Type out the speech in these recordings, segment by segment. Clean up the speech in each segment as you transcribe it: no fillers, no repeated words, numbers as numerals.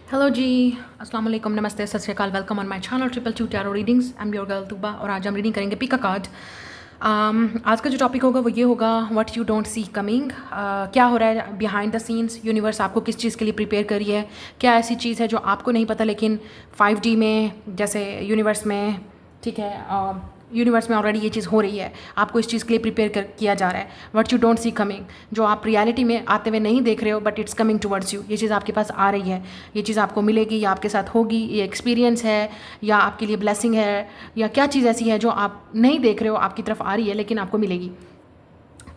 Hello जी, अस्सलाम वालेकुम, नमस्ते, सत श्री अकाल, welcome on my channel triple two tarot readings. I am your girl Tuba और आज हम रीडिंग करेंगे पिक अ कार्ड। आज का जो टॉपिक होगा वो ये होगा, what you don't see coming. क्या हो रहा है बिहाइंड द सीन्स, यूनिवर्स आपको किस चीज़ के लिए प्रिपेयर कर रही है। क्या ऐसी चीज़ है जो आपको नहीं पता लेकिन 5D में, जैसे यूनिवर्स में, ठीक है, यूनिवर्स में ऑलरेडी ये चीज़ हो रही है, आपको इस चीज़ के लिए प्रिपेयर किया जा रहा है। What you don't see coming, जो आप रियलिटी में आते हुए नहीं देख रहे हो but it's coming towards you, ये चीज़ आपके पास आ रही है, ये चीज़ आपको मिलेगी या आपके साथ होगी, ये एक्सपीरियंस है या आपके लिए ब्लेसिंग है, या क्या चीज़ ऐसी है जो आप नहीं देख रहे हो, आपकी तरफ आ रही है लेकिन आपको मिलेगी।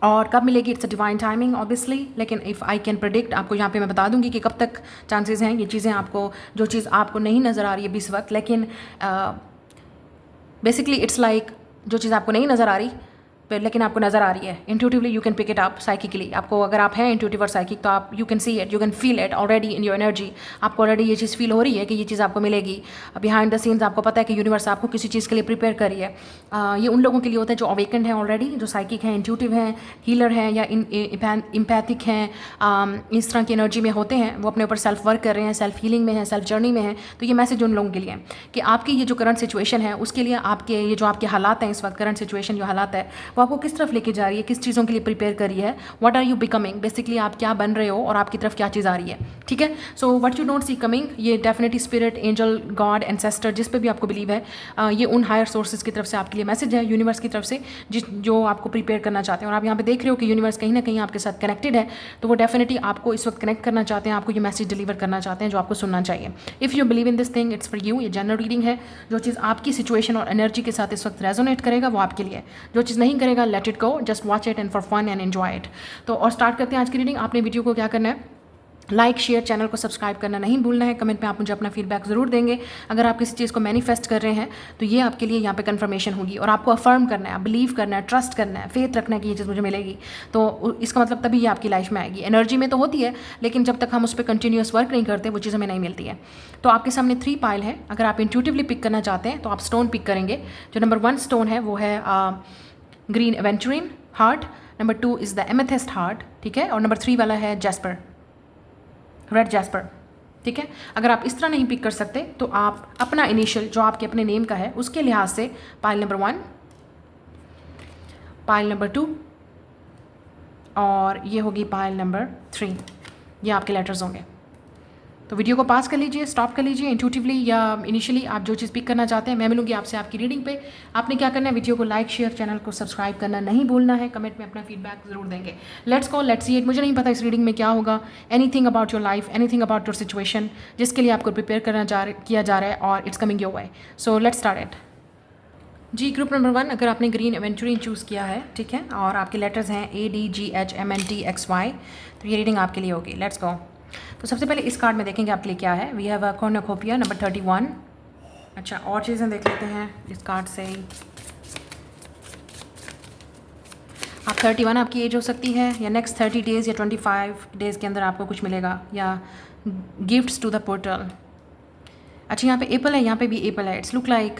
और कब मिलेगी, it's a divine timing obviously, लेकिन इफ़ आई कैन प्रिडिक्ट, आपको यहाँ पे मैं बता दूंगी कि कब तक चांसेस हैं। ये चीज़ें आपको, जो चीज़ आपको नहीं नज़र आ रही है इस वक्त, लेकिन बेसिकली इट्स लाइक जो चीज़ आपको नहीं नज़र आ रही लेकिन आपको नज़र आ रही है, intuitively you can pick it up psychically. आपको अगर आप हैं इंट्यूटिव और साइकिक तो आप you can see it, you can feel it already in your energy. आपको ऑलरेडी ये चीज़ फील हो रही है कि ये चीज़ आपको मिलेगी। बिहाइंड द सीन्स आपको पता है कि यूनिवर्स आपको किसी चीज़ के लिए प्रिपेयर कर रही है। ये उन लोगों के लिए होता है जो अवेकेंड हैं ऑलरेडी, जो साइकिक हैं, इंट्यूटिव हैं, हीलर हैं या इम्पैथिक हैं, इस तरह की एनर्जी में होते हैं। वो अपने ऊपर सेल्फ वर्क कर रहे हैं, सेल्फ हीलिंग में है, सेल्फ जर्नी में है। तो ये मैसेज उन लोगों के लिए है कि आपकी ये जो करंट सिचुएशन है उसके लिए, आपके ये जो आपके हालात हैं इस वक्त, करंट सिचुएशन जो हालात है वो आपको किस तरफ लेके जा रही है, किस चीज़ों के लिए प्रिपेयर कर रही है। What are you becoming, basically आप क्या बन रहे हो और आपकी तरफ क्या चीज़ आ रही है। ठीक है, so what you don't see coming, ये definitely spirit, angel, god, ancestor, जिस पे भी आपको बिलीव है, ये उन हायर सोर्सेज की तरफ से आपके लिए मैसेज है, यूनिवर्स की तरफ से, जो आपको प्रिपेयर करना चाहते हैं। और आप यहाँ पे देख रहे हो कि यूनिवर्स कहीं ना कहीं आपके साथ कनेक्टेड है, तो वो डेफिनेटली आपको इस वक्त कनेक्ट करना चाहते हैं, आपको ये मैसेज डिलीवर करना चाहते हैं जो आपको सुनना चाहिए। If you believe in this thing, it's for you. ये जनरल रीडिंग है, जो चीज़ आपकी सिचुएशन और एनर्जी के साथ इस वक्त रेजोनेट करेगा वो आपके लिए, जो चीज़ नहीं करेगा let it go, just watch it and for fun and enjoy it. तो और स्टार्ट करते हैं आज की रीडिंग। आपने वीडियो को क्या करना है, लाइक, शेयर, चैनल को सब्सक्राइब करना नहीं भूलना है। कमेंट में आप मुझे अपना फीडबैक ज़रूर देंगे। अगर आप किसी चीज़ को मैनिफेस्ट कर रहे हैं तो ये आपके लिए यहाँ पे कंफर्मेशन होगी, और आपको अफर्म करना है, बिलीव करना है, ट्रस्ट करना है, फेथ रखना है कि ये चीज़ मुझे मिलेगी। तो इसका मतलब तभी ये आपकी लाइफ में आएगी। एनर्जी में तो होती है लेकिन जब तक हम उस पर कंटिन्यूस वर्क नहीं करते वो चीज़ हमें नहीं मिलती है। तो आपके सामने 3 पाइल है। अगर आप इंट्यूटिवली पिक करना चाहते हैं तो आप स्टोन पिक करेंगे। जो नंबर 1 स्टोन है वो है green aventurine heart, number 2 is the amethyst heart, ठीक है, और नंबर 3 वाला है जैस्पर, रेड जैस्पर। ठीक है, अगर आप इस तरह नहीं पिक कर सकते तो आप अपना इनिशियल जो आपके अपने नेम का है उसके लिहाज से पाइल नंबर 1, पाइल नंबर 2 और ये होगी पाइल नंबर 3, ये आपके लेटर्स होंगे। तो वीडियो को पास कर लीजिए, स्टॉप कर लीजिए, इंट्यूटिवली या इनिशियली आप जो चीज़ पिक करना चाहते हैं। मैं मिलूंगी आपसे आपकी रीडिंग पे। आपने क्या करना है, वीडियो को लाइक, शेयर, चैनल को सब्सक्राइब करना नहीं भूलना है। कमेंट में अपना फीडबैक ज़रूर देंगे। Let's go, let's see it. मुझे नहीं पता इस रीडिंग में क्या होगा, anything about your life, anything about your situation जिसके लिए आपको प्रिपेयर किया जा रहा है, और it's coming your way. So let's start it. जी, ग्रुप नंबर 1, अगर आपने ग्रीन एवेंचुरिन चूज़ किया है, ठीक है, और आपके लेटर्स हैं ADGHMNTXY, तो ये रीडिंग आपके लिए होगी। Let's go. तो सबसे पहले इस कार्ड में देखेंगे आपके लिए क्या है। We have a cornucopia number 31। अच्छा, और चीज़ें देख लेते हैं इस कार्ड से ही। आप 31 आपकी एज हो सकती है, या नेक्स्ट 30 डेज़ या 25 डेज़ के अंदर आपको कुछ मिलेगा, या गिफ्ट्स टू द पोर्टल। अच्छा, यहाँ पे एप्पल है, यहाँ पे भी एप्पल है। इट्स लुक लाइक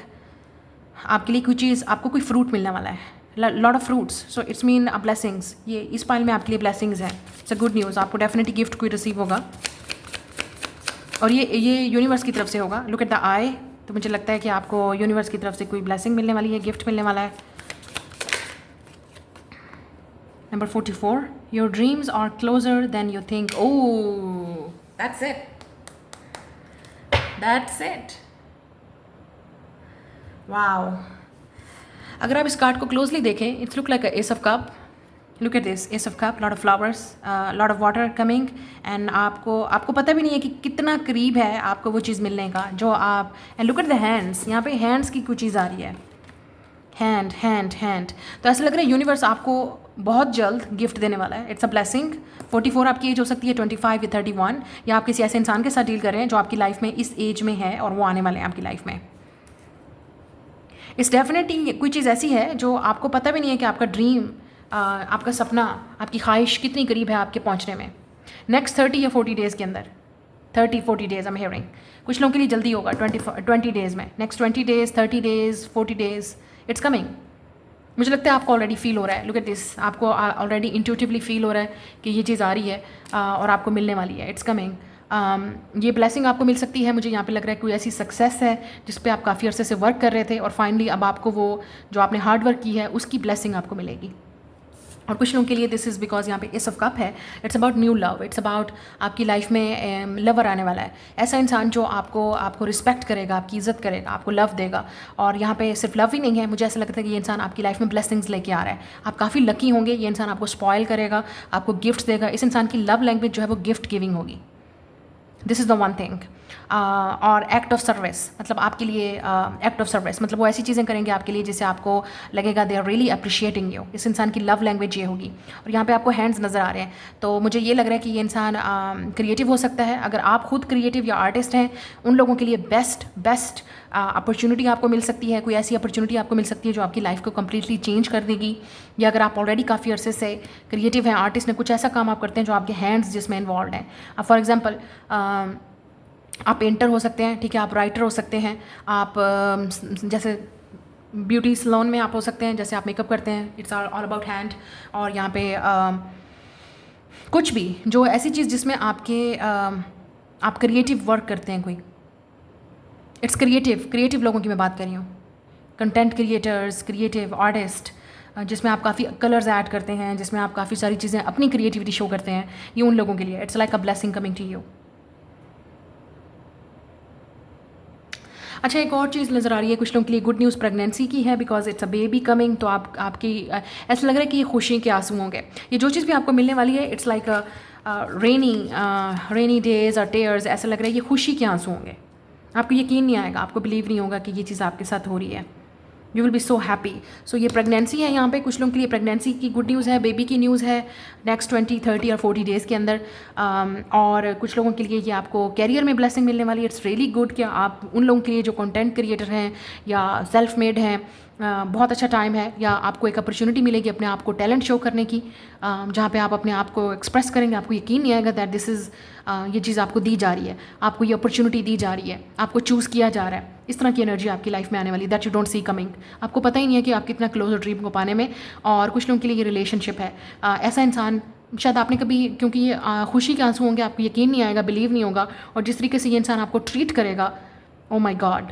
आपके लिए कोई चीज़, आपको कोई फ्रूट मिलने वाला है, lot of fruits, so it's mean a blessings. ये इस पाइल में आपके लिए ब्लेसिंग्स हैं। इट्स अ गुड न्यूज़, आपको डेफिनेटली गिफ्ट कोई रिसीव होगा, और ये यूनिवर्स की तरफ से होगा। लुक एट द आई, तो मुझे लगता है कि आपको यूनिवर्स की तरफ से कोई ब्लेसिंग मिलने वाली है, गिफ्ट मिलने वाला है। Number 44, your dreams are closer than you think. Oh, that's it, that's it, wow. अगर आप इस कार्ड को क्लोजली देखें, it's look like ace of cup. Look at this, ace of cup, lot of flowers, lot of water coming, and आपको पता भी नहीं है कि कितना करीब है आपको वो चीज़ मिलने का जो आप। And look at the hands, यहाँ पे हैंड्स की कुछ चीज़ आ रही है, हैंड हैंड हैंड। तो ऐसा लग रहा है यूनिवर्स आपको बहुत जल्द गिफ्ट देने वाला है। It's a blessing. 44 आपकी एज हो सकती है, 25 या 31, या आप किसी ऐसे इंसान के साथ डील कर रहे हैं जो आपकी लाइफ में इस एज में है और वो आने वाले हैं आपकी लाइफ में। इट्स डेफिनेटली कोई चीज़ ऐसी है जो आपको पता भी नहीं है कि आपका ड्रीम, आपका सपना, आपकी ख्वाहिश कितनी करीब है आपके पहुंचने में। नेक्स्ट 30 या 40 डेज़ के अंदर, 30-40 डेज़ आई एम हियरिंग। कुछ लोगों के लिए जल्दी होगा 20 डेज़ में, next 20 days, 30 days, 40 days, it's coming. मुझे लगता है आपको ऑलरेडी फील हो रहा है। लुक एट दिस, आपको ऑलरेडी इंट्यूटिवली फील हो रहा है कि ये चीज़ आ रही है और आपको मिलने वाली है। It's coming. ये ब्लेसिंग आपको मिल सकती है। मुझे यहाँ पे लग रहा है कोई ऐसी सक्सेस है जिस पे आप काफ़ी अरसे से वर्क कर रहे थे और फाइनली अब आपको वो जो आपने हार्ड वर्क की है उसकी ब्लेसिंग आपको मिलेगी। और कुछ लोगों के लिए दिस इज़ बिकॉज यहाँ पे एस ऑफ कप है। It's about new love, it's about आपकी लाइफ में लवर आने वाला है, ऐसा इंसान जो आपको रिस्पेक्ट करेगा, आपकी इज़्ज़त करेगा, आपको लव देगा। और यहाँ पे सिर्फ लव ही नहीं है, मुझे ऐसा लगता है कि ये इंसान आपकी लाइफ में ब्लेसिंग्स लेके आ रहा है। आप काफ़ी लकी होंगे, ये इंसान आपको स्पॉयल करेगा, आपको गिफ्ट देगा। इस इंसान की लव लैंग्वेज जो है वो गिफ्ट गिविंग होगी। This is the one thing. और एक्ट ऑफ सर्विस, मतलब आपके लिए एक्ट ऑफ सर्विस मतलब वो ऐसी चीज़ें करेंगे आपके लिए जिससे आपको लगेगा they are really appreciating you. इस इंसान की लव लैंग्वेज ये होगी। और यहाँ पे आपको हैंड्स नज़र आ रहे हैं, तो मुझे ये लग रहा है कि ये इंसान क्रिएटिव हो सकता है। अगर आप खुद क्रिएटिव या आर्टिस्ट हैं, उन लोगों के लिए बेस्ट अपॉर्चुनिटी आपको मिल सकती है। कोई ऐसी अपॉर्चुनिटी आपको मिल सकती है जो आपकी लाइफ को कम्प्लीटली चेंज कर देगी। या अगर आप ऑलरेडी काफ़ी अरसे से क्रिएटिव हैं, आर्टिस्ट ने कुछ ऐसा काम आप करते हैं जो आपके हैंड्स जिसमें इन्वॉल्व हैं। अब फॉर एग्जाम्पल आप पेंटर हो सकते हैं, ठीक है, आप राइटर हो सकते हैं, आप जैसे ब्यूटी सलोन में आप हो सकते हैं, जैसे आप मेकअप करते हैं, इट्स ऑल अबाउट हैंड। और यहाँ पे कुछ भी जो ऐसी चीज़ जिसमें आप क्रिएटिव वर्क करते हैं कोई, इट्स क्रिएटिव लोगों की मैं बात कर रही हूँ। कंटेंट क्रिएटर्स, क्रिएटिव आर्टिस्ट, जिसमें आप काफ़ी कलर्स ऐड करते हैं, जिसमें आप काफ़ी सारी चीज़ें अपनी क्रिएटिविटी शो करते हैं, ये उन लोगों के लिए it's like a blessing coming to you. अच्छा, एक और चीज़ नज़र आ रही है कुछ लोगों के लिए, गुड न्यूज़ प्रेगनेंसी की है, because it's a baby coming. तो आपकी ऐसा लग रहा है कि ये खुशी के आंसू होंगे। ये जो चीज़ भी आपको मिलने वाली है, इट्स लाइक रेनी डेज और टेयर्स। ऐसा लग रहा है ये खुशी के आंसू होंगे। आपको यकीन नहीं आएगा, आपको बिलीव नहीं होगा कि ये चीज़ आपके साथ हो रही है। You will be so happy. So ये प्रेगनेंसी है, यहाँ पे कुछ लोगों के लिए प्रेगनेंसी की गुड न्यूज़ है, बेबी की न्यूज़ है नेक्स्ट 20, 30 और 40 डेज़ के अंदर। और कुछ लोगों के लिए ये आपको कैरियर में ब्लेसिंग मिलने वाली है। इट्स रियली गुड कि आप उन लोगों के लिए जो कंटेंट क्रिएटर हैं या सेल्फ मेड हैं, बहुत अच्छा टाइम है। या आपको एक अपॉर्चुनिटी मिलेगी अपने आप को टैलेंट शो करने की, जहाँ पे आप अपने आप को एक्सप्रेस करेंगे। आपको यकीन नहीं आएगा दैट दिस इज़ ये चीज़ आपको दी जा रही है, आपको ये अपॉर्चुनिटी दी जा रही है, आपको चूज़ किया जा रहा है। इस तरह की एनर्जी आपकी लाइफ में आने वाली, that you don't see coming. आपको पता ही नहीं है कि आप कितना क्लोज हो ड्रीम को पाने में। और कुछ लोगों के लिए ये रिलेशनशिप है, ऐसा इंसान शायद आपने कभी, क्योंकि ये खुशी के आंसू होंगे, आपको यकीन नहीं आएगा, बिलीव नहीं होगा। और जिस तरीके से ये इंसान आपको ट्रीट करेगा, oh my God,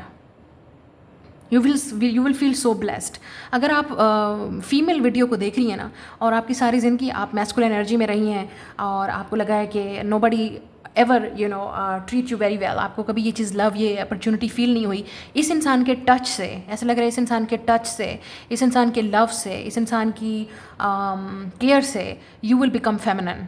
you will feel so blessed. अगर आप फीमेल वीडियो को देख रही हैं ना, और आपकी सारी ज़िंदगी आप मैस्कुलिन एनर्जी में रही हैं और आपको लगा है कि nobody ever treat you very well, आपको कभी ये चीज़ लव, ये अपॉर्चुनिटी फील नहीं हुई, इस इंसान के टच से ऐसा लग रहा है, इस इंसान के टच से, इस इंसान के लव से, इस इंसान की केयर से यू विल बिकम फेमिनिन।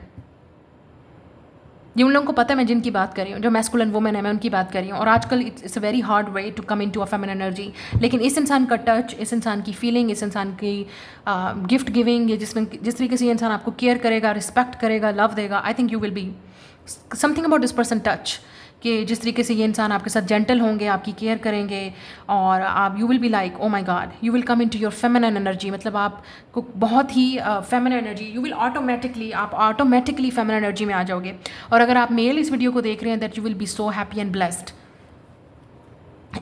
ये उन लोगों को पता है मैं जिनकी बात कर रही हूँ, जो मैस्कुलिन वुमेन है, मैं उनकी बात कर रही हूँ। और आजकल it's a very hard way to come in to a feminine energy. लेकिन इस इंसान का टच, इस इंसान की फीलिंग, इस इंसान की गिफ्ट गिविंग, ये जिस तरीके से ये इंसान आपको केयर करेगा, रिस्पेक्ट करेगा, लव देगा, I think you will be something about this person touch, कि जिस तरीके से ये इंसान आपके साथ जेंटल होंगे, आपकी केयर करेंगे, और आप you will be like oh my God, you will come in to your feminine energy. मतलब आपको बहुत ही feminine energy, you will automatically feminine energy में आ जाओगे। और अगर आप मेल इस वीडियो को देख रहे हैं, that you will be so happy and blessed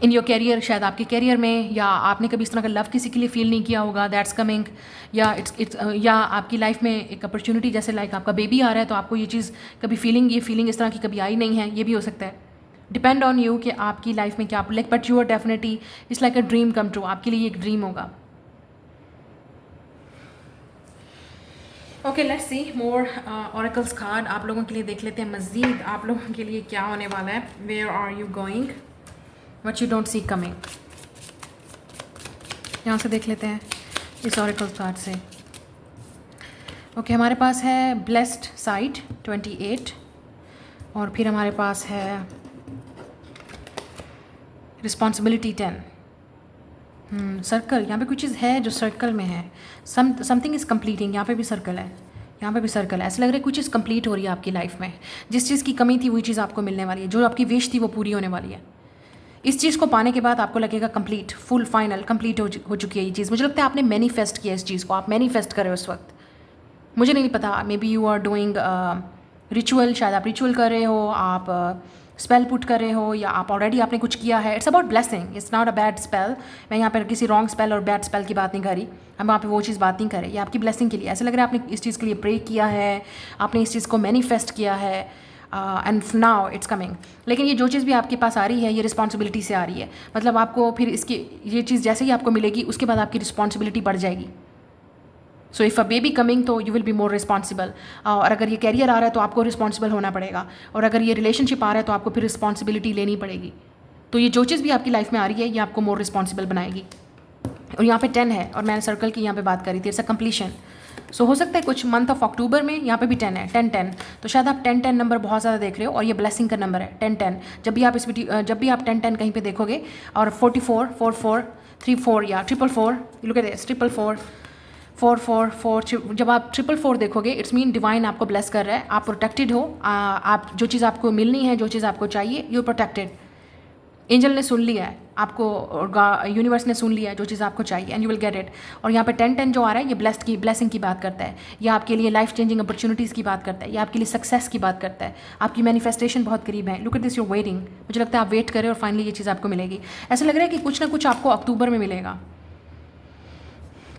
in your career. शायद आपके कैरियर में, या आपने कभी इस तरह का लव किसी के लिए फील नहीं किया होगा, दैट्स कमिंग। या या आपकी लाइफ में एक अपॉर्चुनिटी, जैसे लाइक आपका बेबी आ रहा है, तो आपको ये चीज़ कभी ये फीलिंग इस तरह की कभी आई नहीं है, ये भी हो सकता है। डिपेंड ऑन यू कि आपकी लाइफ में क्या, like but you are definitely, it's like a dream come true, आपके लिए एक ड्रीम होगा। Okay, let's see more oracles card आप लोगों के लिए देख लेते हैं मज़ीद आप लोगों के लिए क्या होने वाला है। Where are you going, what you don't see coming. यहाँ से देख लेते हैं इस ऑरेकल्स कार्ड से। ओके, हमारे पास है ब्लेस्ड साइड 28, और फिर हमारे पास है रिस्पॉन्सिबिलिटी 10। सर्कल, यहाँ पे कुछ चीज़ है जो सर्कल में है, समथिंग इज़ कम्प्लीटिंग। यहाँ पे भी सर्कल है, यहाँ पे भी सर्कल है। ऐसा लग रहा है कुछ चीज़ कंप्लीट हो रही है आपकी लाइफ में। जिस चीज़ की कमी थी वही चीज़ आपको मिलने वाली है, जो आपकी विश थी वो पूरी होने वाली है। इस चीज़ को पाने के बाद आपको लगेगा कंप्लीट, फुल फाइनल कंप्लीट हो चुकी है ये चीज़। मुझे लगता है आपने मैनिफेस्ट किया इस चीज़ को, आप मैनिफेस्ट कर रहे हो इस वक्त। मुझे नहीं पता, maybe you are doing ritual, शायद आप रिचुअल कर रहे हो, आप स्पेल पुट कर रहे हो, या आप ऑलरेडी आपने कुछ किया है। It's about blessing, it's not a bad spell. मैं यहाँ पर किसी रॉन्ग स्पेल और बैड स्पेल की बात नहीं कर रही, हम वहाँ पे वो चीज़ बात नहीं कर रहे। ये आपकी ब्लेसिंग के लिए ऐसा लग रहा है आपने इस चीज़ के लिए प्रे किया है, आपने इस चीज़ को मैनिफेस्ट किया है। And now it's coming. लेकिन ये जो चीज़ भी आपके पास आ रही है ये रिस्पॉन्सिबिलिटी से आ रही है, मतलब आपको फिर इसकी ये चीज़ जैसे ही आपको मिलेगी उसके बाद आपकी रिस्पॉन्सिबिलिटी बढ़ जाएगी। So if a baby coming तो you will be more responsible, और अगर ये कैरियर आ रहा है तो आपको रिस्पॉन्सिबल होना पड़ेगा, और अगर ये रिलेशनशिप आ रहा है तो आपको फिर रिस्पॉन्सिबिलिटी लेनी पड़ेगी। तो ये जो चीज़ भी आपकी लाइफ में आ रही है ये आपको मोर रिस्पॉन्सिबल बनाएगी। और यहाँ पे 10 है और मैंने सर्कल की यहाँ पे बात करी थी, इट्स अ कंप्लीशन। सो हो सकता है कुछ मंथ ऑफ अक्टूबर में यहाँ पे भी 10 है, 10-10, तो शायद आप 10-10 नंबर बहुत ज़्यादा देख रहे हो और ये ब्लेसिंग का नंबर है 10-10। जब भी आप इस वीडियो जब भी आप 10-10 कहीं पे देखोगे, और 44, 44, 34 या 444, लुक एट दिस 444, 444, जब आप 444 देखोगे इट्स मीन डिवाइन आपको ब्लेस कर रहा है, आप प्रोटेक्टेड हो, आप जो चीज़ आपको मिलनी है, जो चीज़ आपको चाहिए, यू प्रोटेक्टेड। एंजल ने सुन लिया है आपको, यूनिवर्स ने सुन लिया है जो चीज़ आपको चाहिए, and you will get it. और यहाँ पे 10-10 जो आ रहा है ये ब्लेसिंग की बात करता है, ये आपके लिए लाइफ चेंजिंग अपॉर्चुनिटीज़ की बात करता है, ये आपके लिए सक्सेस की बात करता है, आपकी मैनिफेस्टेशन बहुत करीब है। Look at this, you're waiting, मुझे लगता है आप वेट करें और फाइनली ये चीज़ आपको मिलेगी। ऐसा लग रहा है कि कुछ ना कुछ आपको अक्टूबर में मिलेगा,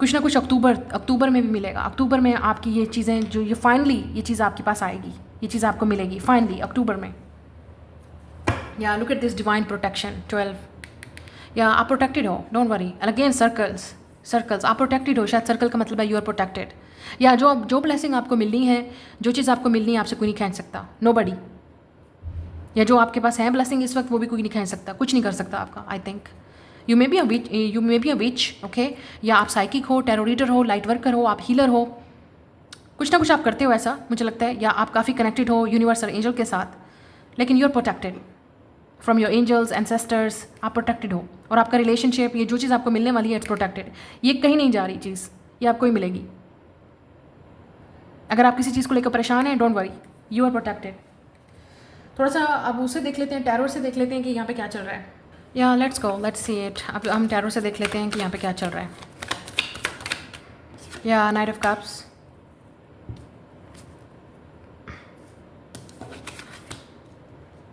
कुछ ना कुछ अक्टूबर में भी मिलेगा। अक्टूबर में आपकी ये चीज़ें जो ये फाइनली ये चीज़ आपके पास आएगी, ये चीज़ आपको मिलेगी फाइनली अक्टूबर में। या look at this divine protection 12, या आप प्रोटेक्टेड हो, don't worry. And again circles, आप प्रोटेक्टेड हो, शायद सर्कल का मतलब है यू आर प्रोटेक्टेड। या जो ब्लेसिंग आपको मिलनी है, जो चीज़ आपको मिलनी है, आपसे कोई नहीं खींच सकता, नोबडी। या जो आपके पास है ब्लेसिंग इस वक्त वो भी कोई नहीं खींच सकता, कुछ नहीं कर सकता आपका। I think you may be a which, okay, या आप साइकिक हो, टैरो रीडर हो, लाइट वर्कर हो, आप हीलर हो, कुछ ना कुछ आप करते हो ऐसा मुझे लगता है, या आप काफ़ी कनेक्टेड हो यूनिवर्सल एंजल के साथ, लेकिन you are protected from your angels, ancestors, आप प्रोटेक्टेड हो। और आपका रिलेशनशिप, ये जो चीज़ आपको मिलने वाली है इट्स प्रोटेक्टेड, ये कहीं नहीं जा रही चीज़, ये आपको ही मिलेगी। अगर आप किसी चीज़ को लेकर परेशान हैं, don't worry, you are protected. थोड़ा सा अब उससे देख लेते हैं, टैरो से देख लेते हैं कि यहाँ पे क्या चल रहा है। या let's go, let's see it. अब हम टैरो से देख लेते हैं कि यहाँ पे क्या चल रहा है। या night of cups,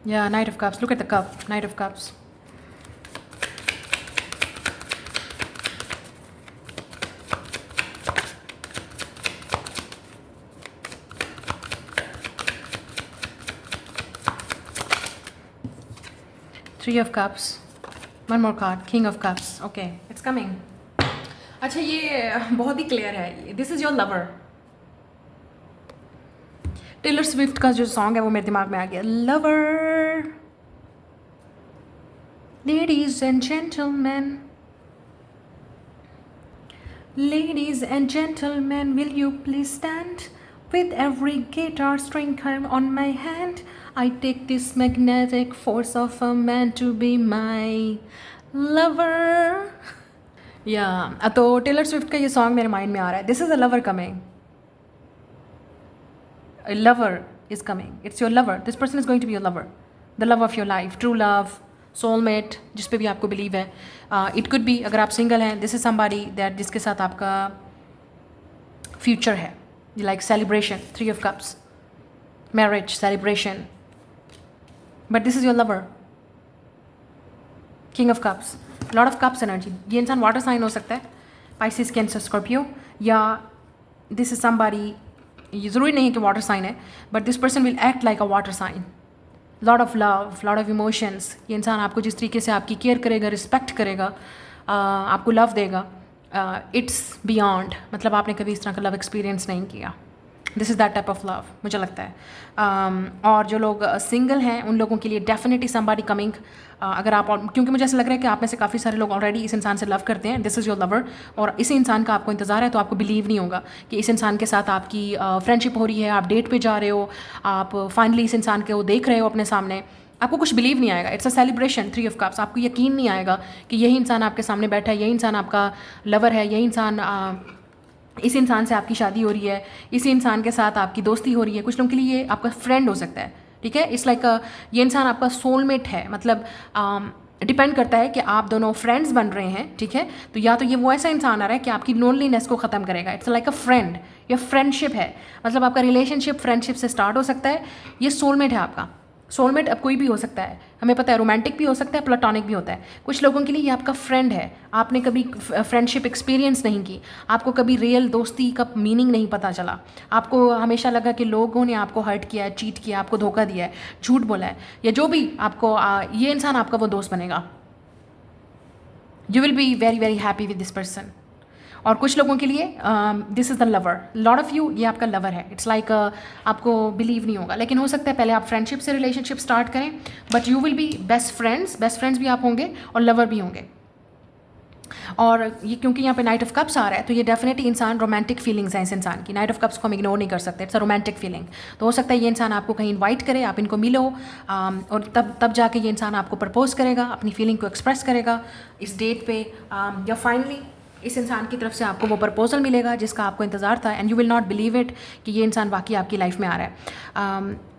yeah, Knight of Cups, look at the cup, Knight of Cups. Three of Cups, one more card, King of Cups, okay, it's coming. अच्छा ये बहुत ही क्लियर है, this is your lover. Taylor Swift का जो song है वो मेरे दिमाग में आ गया, lover. Ladies and gentleman, will you please stand with every guitar string on my hand? I take this magnetic force of a man to be my lover. या तो टेलर स्विफ्ट का ये सॉन्ग मेरे माइंड में आ रहा है, this is a lover coming, a lover is coming, it's your lover, this person is going to be your lover, the love of your life, true love, soulmate, जिस पे भी आपको बिलीव है। it could be, अगर आप single हैं, this is somebody that जिसके साथ आपका फ्यूचर है, like celebration, 3 of cups, marriage, celebration, but this is your lover, king of cups, lot of cups energy। ये इंसान वाटर साइन हो सकता है, Pisces, Cancer, Scorpio, या this is somebody, ये ज़रूरी नहीं है कि वाटर साइन है, but this person will act like a water sign, lot of love, lot of emotions. ये इंसान आपको जिस तरीके से आपकी केयर करेगा, रिस्पेक्ट करेगा, आपको लव देगा, इट्स बियॉन्ड, मतलब आपने कभी इस तरह का लव एक्सपीरियंस नहीं किया। This is that type of love मुझे लगता है। और जो लोग सिंगल हैं उन लोगों के लिए डेफिनेटली समबडी कमिंग, अगर आप, क्योंकि मुझे ऐसा लग रहा है कि आप में से काफ़ी सारे लोग ऑलरेडी इस इंसान से लव करते हैं, दिस इज़ योर लवर, और इसी इंसान का आपको इंतज़ार है, तो आपको बिलीव नहीं होगा कि इस इंसान के साथ आपकी फ्रेंडशिप हो रही है, आप डेट पे जा रहे हो, आप फाइनली इस इंसान को देख रहे हो अपने सामने, आपको कुछ बिलीव नहीं आएगा। It's a celebration, 3 of cups, आपको यकीन नहीं आएगा कि यही इंसान आपके सामने बैठा है, यही इंसान आपका लवर है, यही इंसान इस इंसान से आपकी शादी हो रही है, इसी इंसान के साथ आपकी दोस्ती हो रही है। कुछ लोगों के लिए ये आपका फ्रेंड हो सकता है, ठीक है, इट्स लाइक ये इंसान आपका सोलमेट है, मतलब डिपेंड करता है कि आप दोनों फ्रेंड्स बन रहे हैं, ठीक है, तो या तो ये वो ऐसा इंसान आ रहा है कि आपकी लोनलीनेस को ख़त्म करेगा, इट्स लाइक अ फ्रेंड, ये फ्रेंडशिप है, मतलब आपका रिलेशनशिप फ्रेंडशिप से स्टार्ट हो सकता है, ये सोलमेट है आपका, सोलमेट अब कोई भी हो सकता है, हमें पता है रोमांटिक भी हो सकता है, प्लेटोनिक भी होता है। कुछ लोगों के लिए ये आपका फ्रेंड है, आपने कभी फ्रेंडशिप एक्सपीरियंस नहीं की, आपको कभी रियल दोस्ती का मीनिंग नहीं पता चला, आपको हमेशा लगा कि लोगों ने आपको हर्ट किया है, चीट किया, आपको धोखा दिया है, झूठ बोला है, या जो भी आपको ये इंसान आपका वो दोस्त बनेगा। You will be very very happy with this person. और कुछ लोगों के लिए this is the lover, lot of you, ये आपका लवर है। इट्स लाइक आपको बिलीव नहीं होगा, लेकिन हो सकता है पहले आप फ्रेंडशिप से रिलेशनशिप स्टार्ट करें, but you will B best friends भी आप होंगे और लवर भी होंगे। और ये क्योंकि यहाँ पे नाइट ऑफ कप्स आ रहा है, तो ये डेफिनेटली इंसान रोमांटिक फीलिंग्स हैं इस इंसान की। नाइट ऑफ कप्स को हम इग्नोर नहीं कर सकते, इट्स अ रोमांटिक फीलिंग। तो हो सकता है ये इंसान आपको कहीं इनवाइट करे, आप इनको मिलो, और तब जाके ये इंसान आपको प्रपोज करेगा, अपनी फीलिंग को एक्सप्रेस करेगा इस डेट पे, या फाइनली इस इंसान की तरफ से आपको वो प्रपोजल मिलेगा जिसका आपको इंतज़ार था, and you will not believe it कि ये इंसान वाकई आपकी लाइफ में आ रहा है।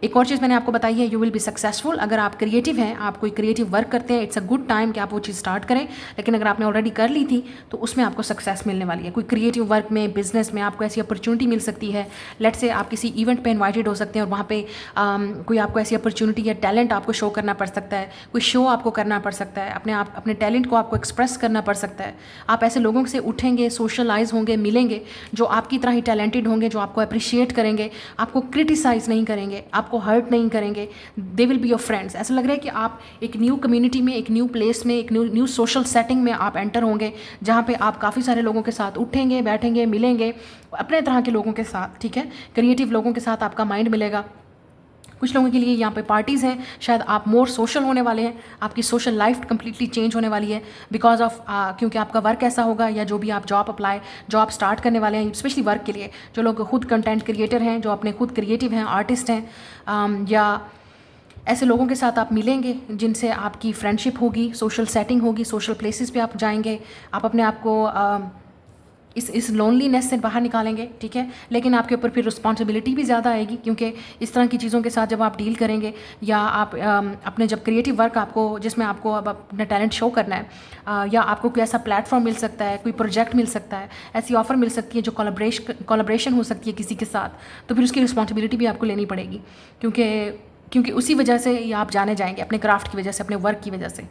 एक और चीज़ मैंने आपको बताई है, यू विल बी सक्सेसफुल। अगर आप क्रिएटिव हैं, आप कोई क्रिएटिव वर्क करते हैं, इट्स अ गुड टाइम कि आप वो चीज़ स्टार्ट करें। लेकिन अगर आपने ऑलरेडी कर ली थी तो उसमें आपको सक्सेस मिलने वाली है। कोई क्रिएटिव वर्क में, बिजनेस में आपको ऐसी अपॉर्चुनिटी मिल सकती है। लेट्स से आप किसी इवेंट पे इनवाइटेड हो सकते हैं और वहाँ पे कोई आपको ऐसी अपॉर्चुनिटी या टैलेंट आपको शो करना पड़ सकता है, कोई शो आपको करना पड़ सकता है, अपने टैलेंट को आपको एक्सप्रेस करना पड़ सकता है। आप ऐसे लोगों से उठेंगे, सोशलाइज होंगे, मिलेंगे जो आपकी तरह ही टैलेंटेड होंगे, जो आपको अप्रिशिएट करेंगे, आपको क्रिटिसाइज़ नहीं करेंगे, आपको हर्ट नहीं करेंगे। They will be your friends. ऐसा लग रहा है कि आप एक न्यू कम्युनिटी में, एक न्यू प्लेस में, एक न्यू सोशल सेटिंग में आप एंटर होंगे, जहाँ पे आप काफ़ी सारे लोगों के साथ उठेंगे, बैठेंगे, मिलेंगे, अपने तरह के लोगों के साथ, ठीक है, क्रिएटिव लोगों के साथ आपका माइंड मिलेगा। कुछ लोगों के लिए यहाँ पे पार्टीज़ हैं, शायद आप मोर सोशल होने वाले हैं, आपकी सोशल लाइफ कम्प्लीटली चेंज होने वाली है बिकॉज ऑफ क्योंकि आपका वर्क ऐसा होगा, या जो भी आप जॉब स्टार्ट करने वाले हैं, स्पेशली वर्क के लिए जो लोग खुद कंटेंट क्रिएटर हैं, जो अपने खुद क्रिएटिव हैं, आर्टिस्ट हैं, या ऐसे लोगों के साथ आप मिलेंगे जिनसे आपकी फ्रेंडशिप होगी, सोशल सेटिंग होगी, सोशल प्लेसेस पे आप जाएंगे, आप अपने आप को इस लोनलीनेस से बाहर निकालेंगे, ठीक है। लेकिन आपके ऊपर फिर रिस्पॉन्सिबिलिटी भी ज़्यादा आएगी, क्योंकि इस तरह की चीज़ों के साथ जब आप डील करेंगे, या आप अपने जब क्रिएटिव वर्क आपको, जिसमें आपको अब अपना टैलेंट शो करना है, या आपको कोई ऐसा प्लेटफॉर्म मिल सकता है, कोई प्रोजेक्ट मिल सकता है, ऐसी ऑफ़र मिल सकती है जो कोलैबोरेशन हो सकती है किसी के साथ, तो फिर उसकी रिस्पॉन्सिबिलिटी भी आपको लेनी पड़ेगी, क्योंकि उसी वजह से ये आप जाने जाएंगे, अपने क्राफ्ट की वजह से, अपने वर्क की वजह से,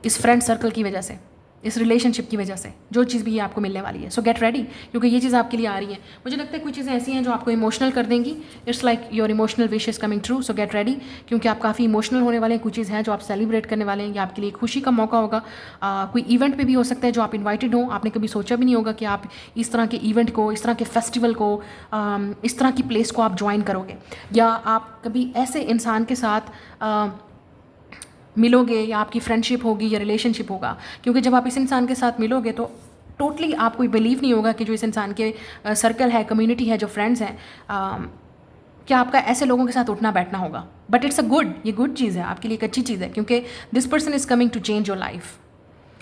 इस फ्रेंड सर्कल की वजह से, इस रिलेशनशिप की वजह से, जो चीज़ भी ये आपको मिलने वाली है। सो गेट रेडी, क्योंकि ये चीज़ आपके लिए आ रही है। मुझे लगता है कुछ चीज़ें ऐसी हैं जो आपको इमोशनल कर देंगी। It's like your emotional wish is coming true. So get ready, क्योंकि आप काफ़ी इमोशनल होने वाले हैं। कुछ चीज़ है जो आप सेलिब्रेट करने वाले हैं, या आपके लिए खुशी का मौका होगा। कोई इवेंट पे भी हो सकता है जो आप इन्वाइटेड हो, आपने कभी सोचा भी नहीं होगा कि आप इस तरह के इवेंट को, इस तरह के फेस्टिवल को, इस तरह की प्लेस को आप ज्वाइन करोगे, या आप कभी ऐसे इंसान के साथ मिलोगे, या आपकी फ्रेंडशिप होगी या रिलेशनशिप होगा। क्योंकि जब आप इस इंसान के साथ मिलोगे तो टोटली आपको बिलीव नहीं होगा कि जो इस इंसान के सर्कल है, कम्युनिटी है, जो फ्रेंड्स हैं, क्या आपका ऐसे लोगों के साथ उठना बैठना होगा। बट इट्स अ गुड, ये गुड चीज़ है, आपके लिए एक अच्छी चीज़ है, क्योंकि this person is coming to change your life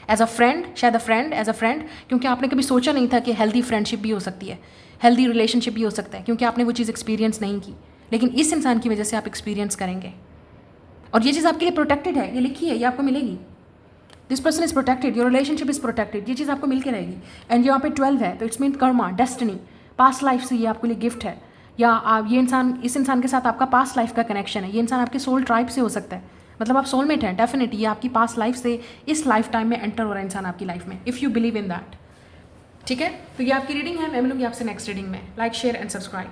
as a friend, शायद एज अ फ्रेंड, क्योंकि आपने कभी सोचा नहीं था कि हेल्दी फ्रेंडशिप भी हो सकती है, हेल्दी रिलेशनशिप भी हो सकता है, क्योंकि आपने वो चीज़ एक्सपीरियंस नहीं की। लेकिन इस इंसान की वजह से आप एक्सपीरियंस करेंगे, और ये चीज़ आपके लिए प्रोटेक्टेड है, ये लिखी है, ये आपको मिलेगी। This person is protected, your relationship is protected, ये चीज़ आपको मिल के रहेगी। एंड यहाँ पे 12 है, तो it's mean Karma, destiny, past life से ये आपके लिए गिफ्ट है, या आप इस इंसान के साथ आपका पास्ट लाइफ का कनेक्शन है। ये इंसान आपके सोल ट्राइब से हो सकता है, मतलब आप सोलमेट हैं डेफिनेटली। ये आपकी पास्ट लाइफ से इस लाइफ टाइम में एंटर हो रहा है इंसान आपकी लाइफ में, if you believe in that, ठीक है। तो ये आपकी रीडिंग है, मैं मिलूंगी आपसे नेक्स्ट रीडिंग में। Like, share and subscribe.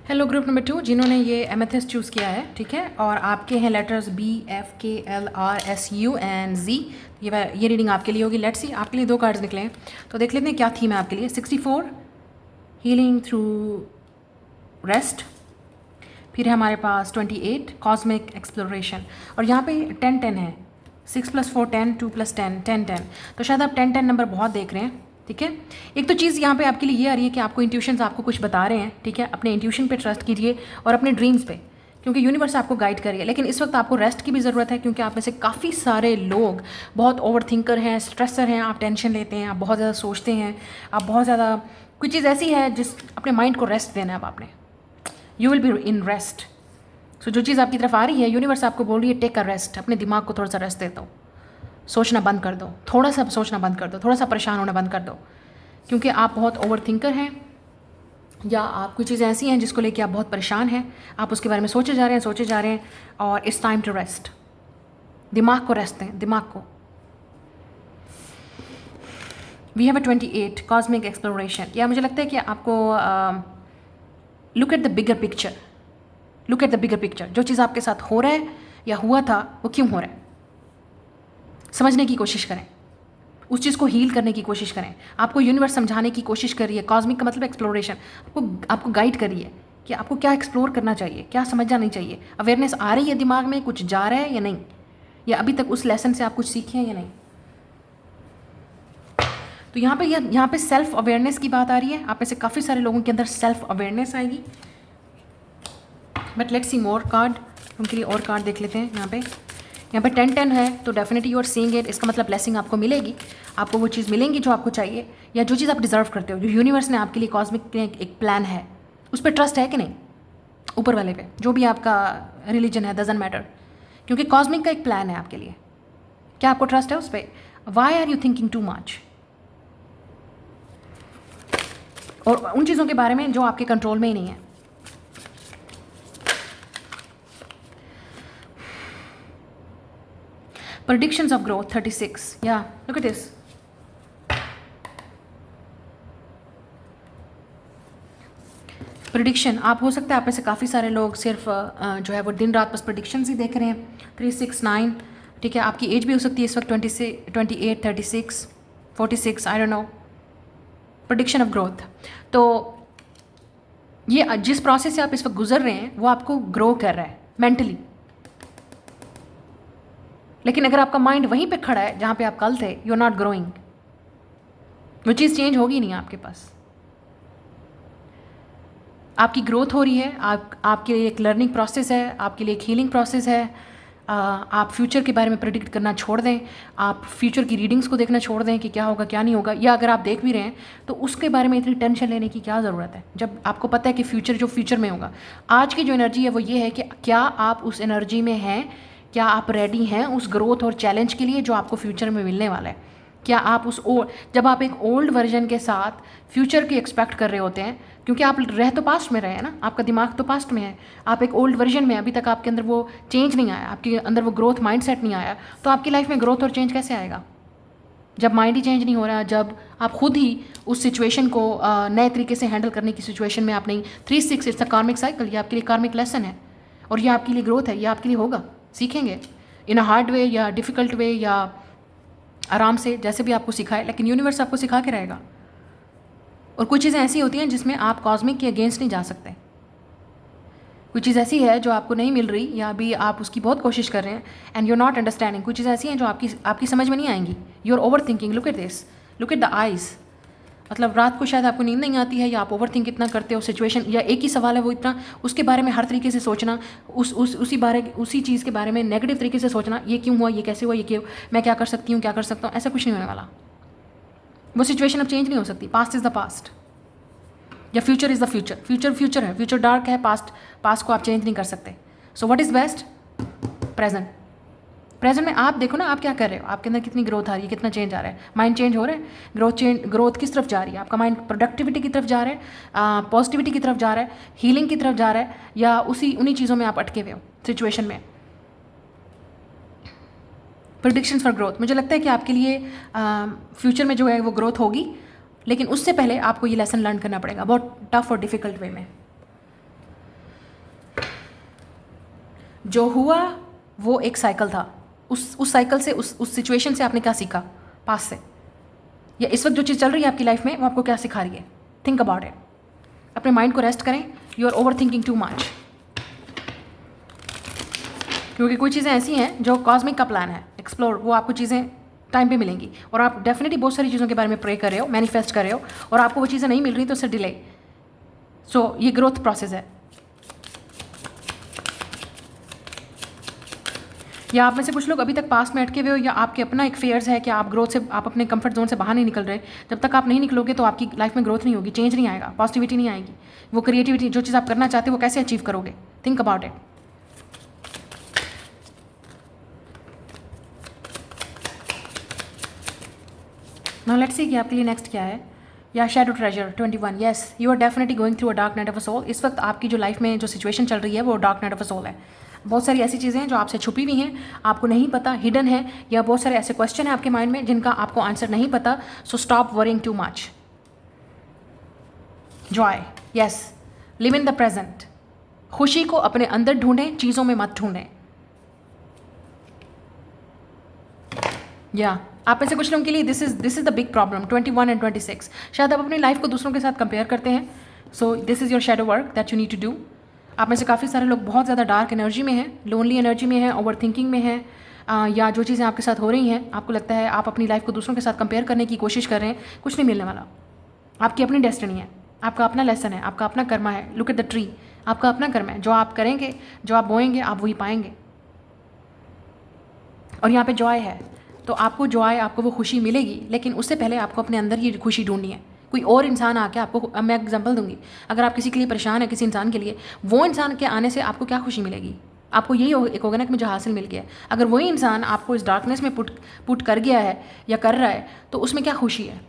Hello group number 2 जिन्होंने ये एमेथिस्ट चूज़ किया है, ठीक है, और आपके हैं लेटर्स BFKLRSU एंड Z। ये रीडिंग आपके लिए होगी। लेट्स सी, आपके लिए 2 कार्ड्स निकले हैं, तो देख लेते हैं क्या थीम है आपके लिए। 64 हीलिंग थ्रू रेस्ट, फिर है हमारे पास 28 कॉस्मिक एक्सप्लोरेशन, और यहाँ पे 10-10 है, 6 + 4 10, 2 + 10 10-10। तो शायद आप 10-10 नंबर बहुत देख रहे हैं, ठीक है। एक तो चीज़ यहाँ पे आपके लिए ये आ रही है कि आपको इंट्यूशंस आपको कुछ बता रहे हैं, ठीक है। अपने इंट्यूशन पे ट्रस्ट कीजिए और अपने ड्रीम्स पे, क्योंकि यूनिवर्स आपको गाइड कर रही है। लेकिन इस वक्त आपको रेस्ट की भी ज़रूरत है, क्योंकि आप में से काफ़ी सारे लोग बहुत ओवर थिंकर हैं, स्ट्रेसर हैं, आप टेंशन लेते हैं, आप बहुत ज़्यादा सोचते हैं, आप बहुत ज़्यादा, कुछ चीज़ ऐसी है जिस अपने माइंड को रेस्ट देना है अब आपने। You will be in rest. So जो चीज़ आपकी तरफ आ रही है, यूनिवर्स आपको बोल रही है टेक अ रेस्ट, अपने दिमाग को थोड़ा सा रेस्ट दे दो, सोचना बंद कर दो, थोड़ा सा सोचना बंद कर दो, थोड़ा सा परेशान होना बंद कर दो, क्योंकि आप बहुत ओवर थिंकर हैं, या आप कोई चीज़ें ऐसी हैं जिसको लेके आप बहुत परेशान हैं, आप उसके बारे में सोचे जा रहे हैं और इट्स टाइम टू रेस्ट। दिमाग को रेस्ट दें, दिमाग को। We have a 28 cosmic exploration. या मुझे लगता है कि आपको look at the bigger picture, look at the bigger picture. जो चीज़ आपके साथ हो रहा है या हुआ था वो क्यों हो रहा है, समझने की कोशिश करें, उस चीज़ को हील करने की कोशिश करें। आपको यूनिवर्स समझाने की कोशिश कर रही है। कॉस्मिक का मतलब एक्सप्लोरेशन, आपको गाइड कर रही है कि आपको क्या एक्सप्लोर करना चाहिए, क्या समझना नहीं चाहिए। अवेयरनेस आ रही है दिमाग में, कुछ जा रहा है या नहीं, या अभी तक उस लेसन से आप कुछ सीखे हैं या नहीं। तो यहाँ पे सेल्फ अवेयरनेस की बात आ रही है। आप में से काफ़ी सारे लोगों के अंदर सेल्फ अवेयरनेस आएगी। But let's see more card, उनके लिए और कार्ड देख लेते हैं। यहाँ पे 10-10 है, तो definitely you are seeing it. इसका मतलब ब्लेसिंग आपको मिलेगी, आपको वो चीज़ मिलेंगी जो आपको चाहिए, या जो चीज़ आप डिजर्व करते हो। जो यूनिवर्स ने आपके लिए, कॉस्मिक ने एक प्लान है, उस पर ट्रस्ट है कि नहीं, ऊपर वाले पे, जो भी आपका रिलीजन है, डजंट मैटर, क्योंकि कॉस्मिक का एक प्लान है आपके लिए। क्या आपको ट्रस्ट है उस पर? Why are you thinking too much? और उन चीज़ों के बारे में जो आपके कंट्रोल में ही नहीं है। Predictions of growth 36. Yeah, look at this. Prediction, आप हो सकता है आप में से काफ़ी सारे लोग सिर्फ जो है वो दिन रात बस प्रिडिक्शंस ही देख रहे हैं। 369, ठीक है। आपकी एज भी हो सकती है इस वक्त 20 से 28, 36, 46, I don't know. Prediction of growth, तो ये जिस प्रोसेस से आप इस वक्त गुजर रहे हैं वो आपको ग्रो कर रहा है मेंटली। लेकिन अगर आपका माइंड वहीं पे खड़ा है जहाँ पे आप कल थे, यू आर नॉट ग्रोइंग। वो चीज़ चेंज होगी नहीं आपके पास। आपकी ग्रोथ हो रही है, आपके लिए एक लर्निंग प्रोसेस है, आपके लिए एक हीलिंग प्रोसेस है। आप फ्यूचर के बारे में प्रेडिक्ट करना छोड़ दें, आप फ्यूचर की रीडिंग्स को देखना छोड़ दें कि क्या होगा क्या नहीं होगा। या अगर आप देख भी रहे हैं तो उसके बारे में इतनी टेंशन लेने की क्या ज़रूरत है, जब आपको पता है कि फ्यूचर जो फ्यूचर में होगा। आज की जो एनर्जी है वो ये है कि क्या आप उस एनर्जी में हैं, क्या आप रेडी हैं उस ग्रोथ और चैलेंज के लिए जो आपको फ्यूचर में मिलने वाला है। क्या आप जब आप एक ओल्ड वर्जन के साथ फ्यूचर की एक्सपेक्ट कर रहे होते हैं, क्योंकि आप रह तो पास्ट में रहे हैं ना, आपका दिमाग तो पास्ट में है, आप एक ओल्ड वर्जन में, अभी तक आपके अंदर वो चेंज नहीं आया, आपके अंदर वो ग्रोथ माइंडसेट नहीं आया, तो आपकी लाइफ में ग्रोथ और चेंज कैसे आएगा जब माइंड ही चेंज नहीं हो रहा, जब आप खुद ही उस सिचुएशन को नए तरीके से हैंडल करने की सिचुएशन में आप नहीं। 3-6 इट्स अ कार्मिक साइकिल, ये आपके लिए कार्मिक लेसन है और ये आपके लिए ग्रोथ है, ये आपके लिए होगा। सीखेंगे इन अ हार्ड वे या डिफ़िकल्ट वे या आराम से, जैसे भी आपको सिखाए, लेकिन यूनिवर्स आपको सिखा के रहेगा। और कुछ चीज़ें ऐसी होती हैं जिसमें आप कॉस्मिक के अगेंस्ट नहीं जा सकते। कोई चीज़ ऐसी है जो आपको नहीं मिल रही या अभी आप उसकी बहुत कोशिश कर रहे हैं and you are not understanding. कुछ चीज़ें ऐसी हैं जो आपकी समझ में नहीं आएंगी। You are over thinking, look at this, look at the eyes. मतलब रात को शायद आपको नींद नहीं आती है या आप ओवर थिंक इतना करते हो सिचुएशन, या एक ही सवाल है वो इतना, उसके बारे में हर तरीके से सोचना, उसी चीज़ के बारे में नेगेटिव तरीके से सोचना, ये क्यों हुआ, ये कैसे हुआ, ये क्यों, मैं क्या कर सकती हूँ, क्या कर सकता हूँ। ऐसा कुछ नहीं होने वाला। वो सिचुएशन अब चेंज नहीं हो सकती। पास्ट इज़ द पास्ट या future is the future. Future है, फ्यूचर डार्क है, पास्ट को आप चेंज नहीं कर सकते। So what is best? Present में आप देखो ना, आप क्या कर रहे हो, आपके अंदर कितनी ग्रोथ आ रही है, कितना चेंज आ रहा है, माइंड चेंज हो रहा है। ग्रोथ किस तरफ जा रही है? आपका माइंड प्रोडक्टिविटी की तरफ जा रहा है, पॉजिटिविटी की तरफ जा रहा है, हीलिंग की तरफ जा रहा है, या उन्हीं चीज़ों में आप अटके हुए हो सिचुएशन में। प्रेडिक्शंस फॉर ग्रोथ, मुझे लगता है कि आपके लिए फ्यूचर में जो है वो ग्रोथ होगी, लेकिन उससे पहले आपको ये लेसन लर्न करना पड़ेगा बहुत टफ और डिफ़िकल्ट वे में। जो हुआ वो एक साइकिल था, उस साइकिल से, उस सिचुएशन से आपने क्या सीखा पास से, या इस वक्त जो चीज़ चल रही है आपकी लाइफ में वो आपको क्या सिखा रही है। Think about it. अपने माइंड को रेस्ट करें। You are over thinking too much, क्योंकि कुछ चीज़ें ऐसी हैं जो कॉस्मिक का प्लान है एक्सप्लोर, वो आपको चीज़ें टाइम पे मिलेंगी और आप डेफिनेटली बहुत सारी चीज़ों के बारे में प्रे कर रहे हो, मैनिफेस्ट कर रहे हो, और आपको वो चीज़ें नहीं मिल रही तो उससे डिले। सो ये ग्रोथ प्रोसेस है। या आप में से कुछ लोग अभी तक पास्ट में अटके हुए हो, या आपके अपना एक फेयर्स है कि आप ग्रोथ से, आप अपने कंफर्ट जोन से बाहर नहीं निकल रहे। जब तक आप नहीं निकलोगे तो आपकी लाइफ में ग्रोथ नहीं होगी, चेंज नहीं आएगा, पॉजिटिविटी नहीं आएगी, वो क्रिएटिविटी, जो चीज़ आप करना चाहते हो वो कैसे अचीव करोगे। Think about it. Now let's see कि आपके लिए नेक्स्ट क्या है। या shadow treasure 21, yes you are definitely going through a dark night of a soul. इस वक्त आपकी जो लाइफ में जो सिचुएशन चल रही है वो dark night of a soul है। बहुत सारी ऐसी चीज़ें हैं जो आपसे छुपी हुई हैं, आपको नहीं पता, हिडन है, या बहुत सारे ऐसे क्वेश्चन हैं आपके माइंड में जिनका आपको आंसर नहीं पता। So stop worrying too much. Joy, yes, live in the present. खुशी को अपने अंदर ढूंढें, चीज़ों में मत ढूंढें। या आप में से कुछ लोगों के लिए this is the big problem. 21 and 26 शायद आप अपनी लाइफ को दूसरों के साथ कंपेयर करते हैं। So this is your shadow work that you need to do. आप में से काफ़ी सारे लोग बहुत ज़्यादा डार्क एनर्जी में हैं, लोनली एनर्जी में हैं, ओवर थिंकिंग में हैं, या जो चीज़ें आपके साथ हो रही हैं आपको लगता है आप अपनी लाइफ को दूसरों के साथ कंपेयर करने की कोशिश कर रहे हैं। कुछ नहीं मिलने वाला। आपकी अपनी डेस्टिनी है, आपका अपना लेसन है, आपका अपना कर्मा है। लुक एट द ट्री, आपका अपना कर्म है। जो आप करेंगे, जो आप बोएंगे, आप वही पाएंगे। और यहाँ पे जॉय है, तो आपको जॉय, आपको वो खुशी मिलेगी, लेकिन उससे पहले आपको अपने अंदर ही खुशी ढूंढनी है। कोई और इंसान आके आपको, अब मैं एग्जांपल दूंगी, अगर आप किसी के लिए परेशान है, किसी इंसान के लिए, वो इंसान के आने से आपको क्या खुशी मिलेगी? आपको यही एक होगा ना कि मुझे हासिल मिल गया है। अगर वही इंसान आपको इस डार्कनेस में पुट कर गया है या कर रहा है, तो उसमें क्या खुशी है?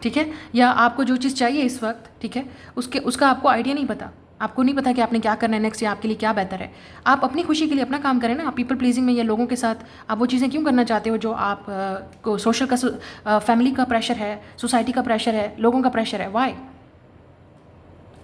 ठीक है, या आपको जो चीज़ चाहिए इस वक्त, ठीक है, उसका आपको आइडिया नहीं पता, आपको नहीं पता कि आपने क्या करना है नेक्स्ट, या आपके लिए क्या बेहतर है। आप अपनी खुशी के लिए अपना काम करें ना। आप पीपल प्लीजिंग में या लोगों के साथ आप वो चीज़ें क्यों करना चाहते हो जो आप को सोशल का, फैमिली का प्रेशर है, सोसाइटी का प्रेशर है, लोगों का प्रेशर है? वाई?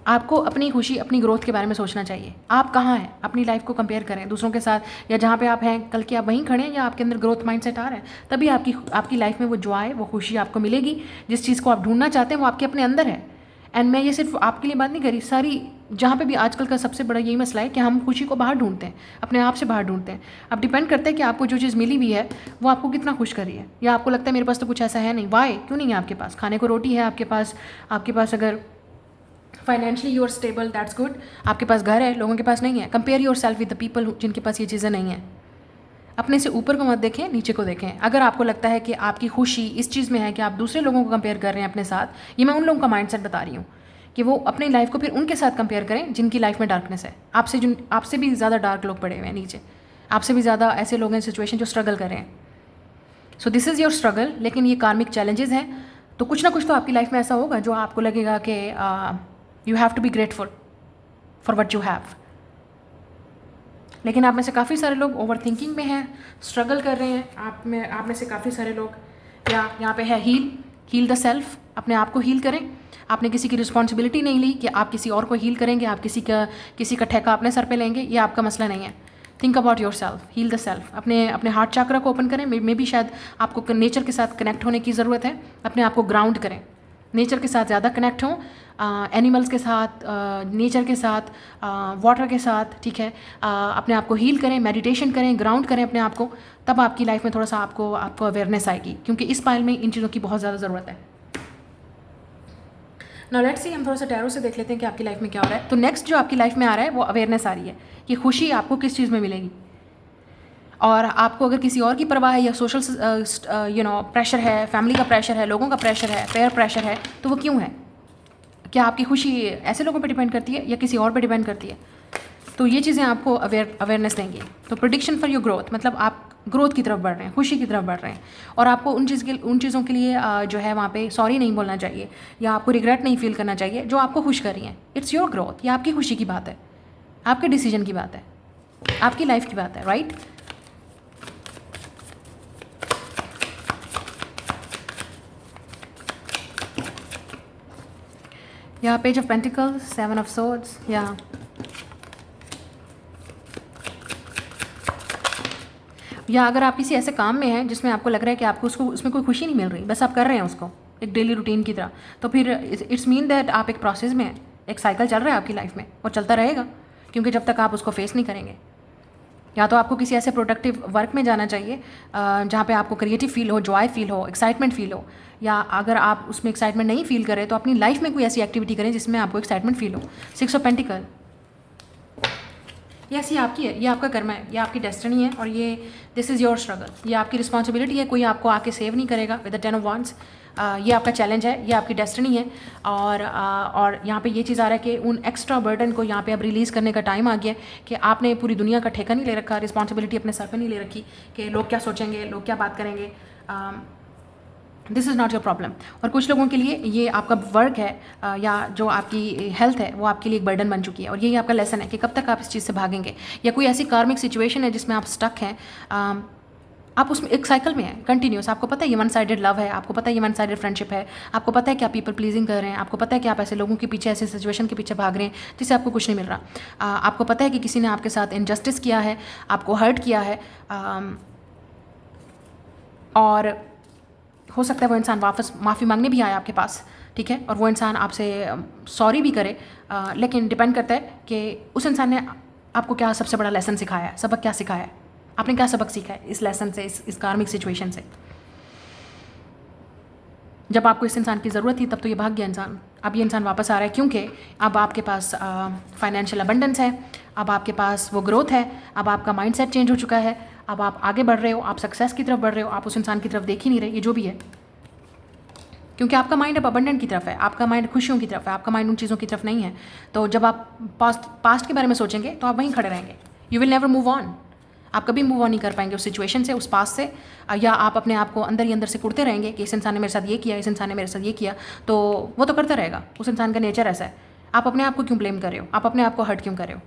आपको अपनी खुशी, अपनी ग्रोथ के बारे में सोचना चाहिए। आप कहाँ हैं? अपनी लाइफ को कंपेयर करें दूसरों के साथ, या जहाँ पे आप हैं कल के आप वहीं खड़े हैं, या आपके अंदर ग्रोथ माइंडसेट आ रहा है, तभी आपकी लाइफ में वो जॉय, वो खुशी आपको मिलेगी। जिस चीज़ को आप ढूंढना चाहते हैं वो आपके अपने अंदर है। एंड मैं ये सिर्फ आपके लिए बात नहीं करी, सारी जहाँ पे भी आजकल का सबसे बड़ा यही मसला है कि हम खुशी को बाहर ढूंढते हैं, अपने आप से बाहर ढूंढते हैं। अब डिपेंड करता है कि आपको जो चीज़ मिली हुई है वो आपको कितना खुश कर रही है, या आपको लगता है मेरे पास तो कुछ ऐसा है नहीं। वाई? क्यों नहीं है आपके पास? खाने को रोटी है आपके पास अगर financially you are stable, that's good. आपके पास घर है, लोगों के पास नहीं है। Compare yourself with the people जिनके पास ये चीज़ें नहीं हैं। अपने से ऊपर को मत देखें, नीचे को देखें। अगर आपको लगता है कि आपकी खुशी इस चीज़ में है कि आप दूसरे लोगों को कंपेयर कर रहे हैं अपने साथ, ये मैं उन लोगों का माइंडसेट बता रही हूँ कि वो अपनी लाइफ को फिर उनके साथ कंपेयर करें जिनकी लाइफ में डार्कनेस है। आपसे भी ज़्यादा डार्क लोग पड़े हुए हैं नीचे, आपसे भी ज़्यादा ऐसे लोग हैं सिचुएशन जो स्ट्रगल कर रहे हैं। So this is your struggle, लेकिन ये कार्मिक चैलेंजेस हैं, तो कुछ ना कुछ तो आपकी लाइफ में ऐसा होगा जो आपको लगेगा कि you have to be grateful for what you have. लेकिन आप में से काफ़ी सारे लोग ओवर थिंकिंग में हैं, स्ट्रगल कर रहे हैं। आप में से काफ़ी सारे लोग, या यहाँ पे है हील द सेल्फ, अपने आप को हील करें। आपने किसी की रिस्पॉन्सिबिलिटी नहीं ली कि आप किसी और को हील करेंगे, आप किसी का ठेका अपने सर पे लेंगे, ये आपका मसला नहीं है। Think about yourself, heal the self. अपने हार्ट चाक्रा को ओपन करें। मे भी शायद आपको नेचर के साथ कनेक्ट होने की ज़रूरत है। अपने आप को ग्राउंड करें, नेचर के साथ ज़्यादा कनेक्ट हों, एनिमल्स के साथ, नेचर के साथ, वाटर के साथ, ठीक है। अपने आप को हील करें, मेडिटेशन करें, ग्राउंड करें अपने आप को, तब आपकी लाइफ में थोड़ा सा आपको अवेयरनेस आएगी, क्योंकि इस पाइल में इन चीज़ों की बहुत ज़्यादा ज़रूरत है। नाउ लेट्स सी, हम थोड़ा सा टैरो से देख लेते हैं कि आपकी लाइफ में क्या हो रहा है। तो नेक्स्ट जो आपकी लाइफ में आ रहा है वो अवेयरनेस आ रही है कि खुशी आपको किस चीज़ में मिलेगी, और आपको अगर किसी और की परवाह है, या सोशल प्रेशर है, फैमिली का प्रेशर है, लोगों का प्रेशर है, पेयर प्रेशर है, तो वो क्यों है? क्या आपकी खुशी ऐसे लोगों पे डिपेंड करती है या किसी और पे डिपेंड करती है? तो ये चीज़ें आपको अवेयरनेस देंगी। तो प्रेडिक्शन फॉर योर ग्रोथ, मतलब आप ग्रोथ की तरफ बढ़ रहे हैं, खुशी की तरफ बढ़ रहे हैं, और आपको उन चीज़ों के लिए जो है वहाँ पे सॉरी नहीं बोलना चाहिए, या आपको रिग्रेट नहीं फील करना चाहिए जो आपको खुश कर रही हैं। इट्स योर ग्रोथ, ये आपकी खुशी की बात है, आपके डिसीजन की बात है, आपकी लाइफ की बात है, राइट? या page of pentacles, 7 of swords, या अगर आप किसी ऐसे काम में हैं जिसमें आपको लग रहा है कि आपको उसमें कोई खुशी नहीं मिल रही, बस आप कर रहे हैं उसको एक डेली रूटीन की तरह, तो फिर इट्स मीन दैट आप एक प्रोसेस में हैं, एक साइकिल चल रहा है आपकी लाइफ में और चलता रहेगा, क्योंकि जब तक आप उसको फेस नहीं करेंगे। या तो आपको किसी ऐसे प्रोडक्टिव वर्क में जाना चाहिए जहाँ पे आपको क्रिएटिव फील हो, जॉय फील हो, एक्साइटमेंट फील हो, या अगर आप उसमें एक्साइटमेंट नहीं फील करें तो अपनी लाइफ में कोई ऐसी एक्टिविटी करें जिसमें आपको एक्साइटमेंट फील हो। 6 ऑफ पेंटिकल, यस, ये आपकी है, ये आपका कर्म है, ये आपकी डेस्टिनी है, और ये दिस इज़ योर स्ट्रगल, ये आपकी रिस्पॉन्सिबिलिटी है। कोई आपको आके सेव नहीं करेगा विद द 10 ऑफ वांड्स। ये आपका चैलेंज है, ये आपकी डेस्टिनी है, और यहाँ पे ये चीज़ आ रहा है कि उन एक्स्ट्रा बर्डन को यहाँ पे अब रिलीज़ करने का टाइम आ गया कि आपने पूरी दुनिया का ठेका नहीं ले रखा, रिस्पॉन्सिबिलिटी अपने सर पे नहीं ले रखी कि लोग क्या सोचेंगे, लोग क्या बात करेंगे। This is not your problem. और कुछ लोगों के लिए ये आपका वर्क है या जो आपकी हेल्थ है वो आपके लिए एक बर्डन बन चुकी है, और यही आपका लेसन है कि कब तक आप इस चीज़ से भागेंगे, या कोई ऐसी कार्मिक सिचुएशन है जिसमें आप स्टक हैं, आप उसमें एक साइकिल में हैं कंटिन्यूस। आपको पता है ये वन साइडेड लव है, आपको पता है ये वन साइडेड फ्रेंडशिप है, आपको पता है कि आप पीपल प्लीजिंग कर रहे हैं, आपको पता है कि आप ऐसे लोगों के पीछे, ऐसे सिचुएशन के पीछे भाग रहे हैं जिससे आपको कुछ नहीं मिल रहा। आपको पता है कि किसी ने आपके साथ इनजस्टिस किया है, आपको हर्ट किया है, और हो सकता है वो इंसान वापस माफ़ी मांगने भी आए आपके पास, ठीक है, और वो इंसान आपसे सॉरी भी करे, लेकिन डिपेंड करता है कि उस इंसान ने आपको क्या सबसे बड़ा लेसन सिखाया है, सबक क्या सिखाया है, आपने क्या सबक सीखा है इस लेसन से, इस कार्मिक सिचुएशन से। जब आपको इस इंसान की ज़रूरत थी तब तो ये भाग गया इंसान, अब ये इंसान वापस आ रहा है क्योंकि अब आपके पास फाइनेंशियल अबंडेंस है, अब आपके पास वो ग्रोथ है, अब आपका माइंडसेट चेंज हो चुका है, अब आप आगे बढ़ रहे हो, आप सक्सेस की तरफ बढ़ रहे हो, आप उस इंसान की तरफ देख ही नहीं रहे, ये जो भी है, क्योंकि आपका माइंड अब अबंडेंट की तरफ है, आपका माइंड खुशियों की तरफ है, आपका माइंड उन चीज़ों की तरफ नहीं है। तो जब आप पास्ट के बारे में सोचेंगे तो आप वहीं खड़े रहेंगे, you will never move on. आप कभी मूव ऑन नहीं कर पाएंगे उस सिचुएशन से, उस पास से, या आप अपने आप को अंदर ही अंदर से कुड़ते रहेंगे कि इस इंसान ने मेरे साथ ये किया, इस इंसान ने मेरे साथ ये किया, तो वो तो करता रहेगा, उस इंसान का नेचर ऐसा है। आप अपने आप को क्यों ब्लेम कर रहे हो, आप अपने आप को हर्ट क्यों कर रहे हो,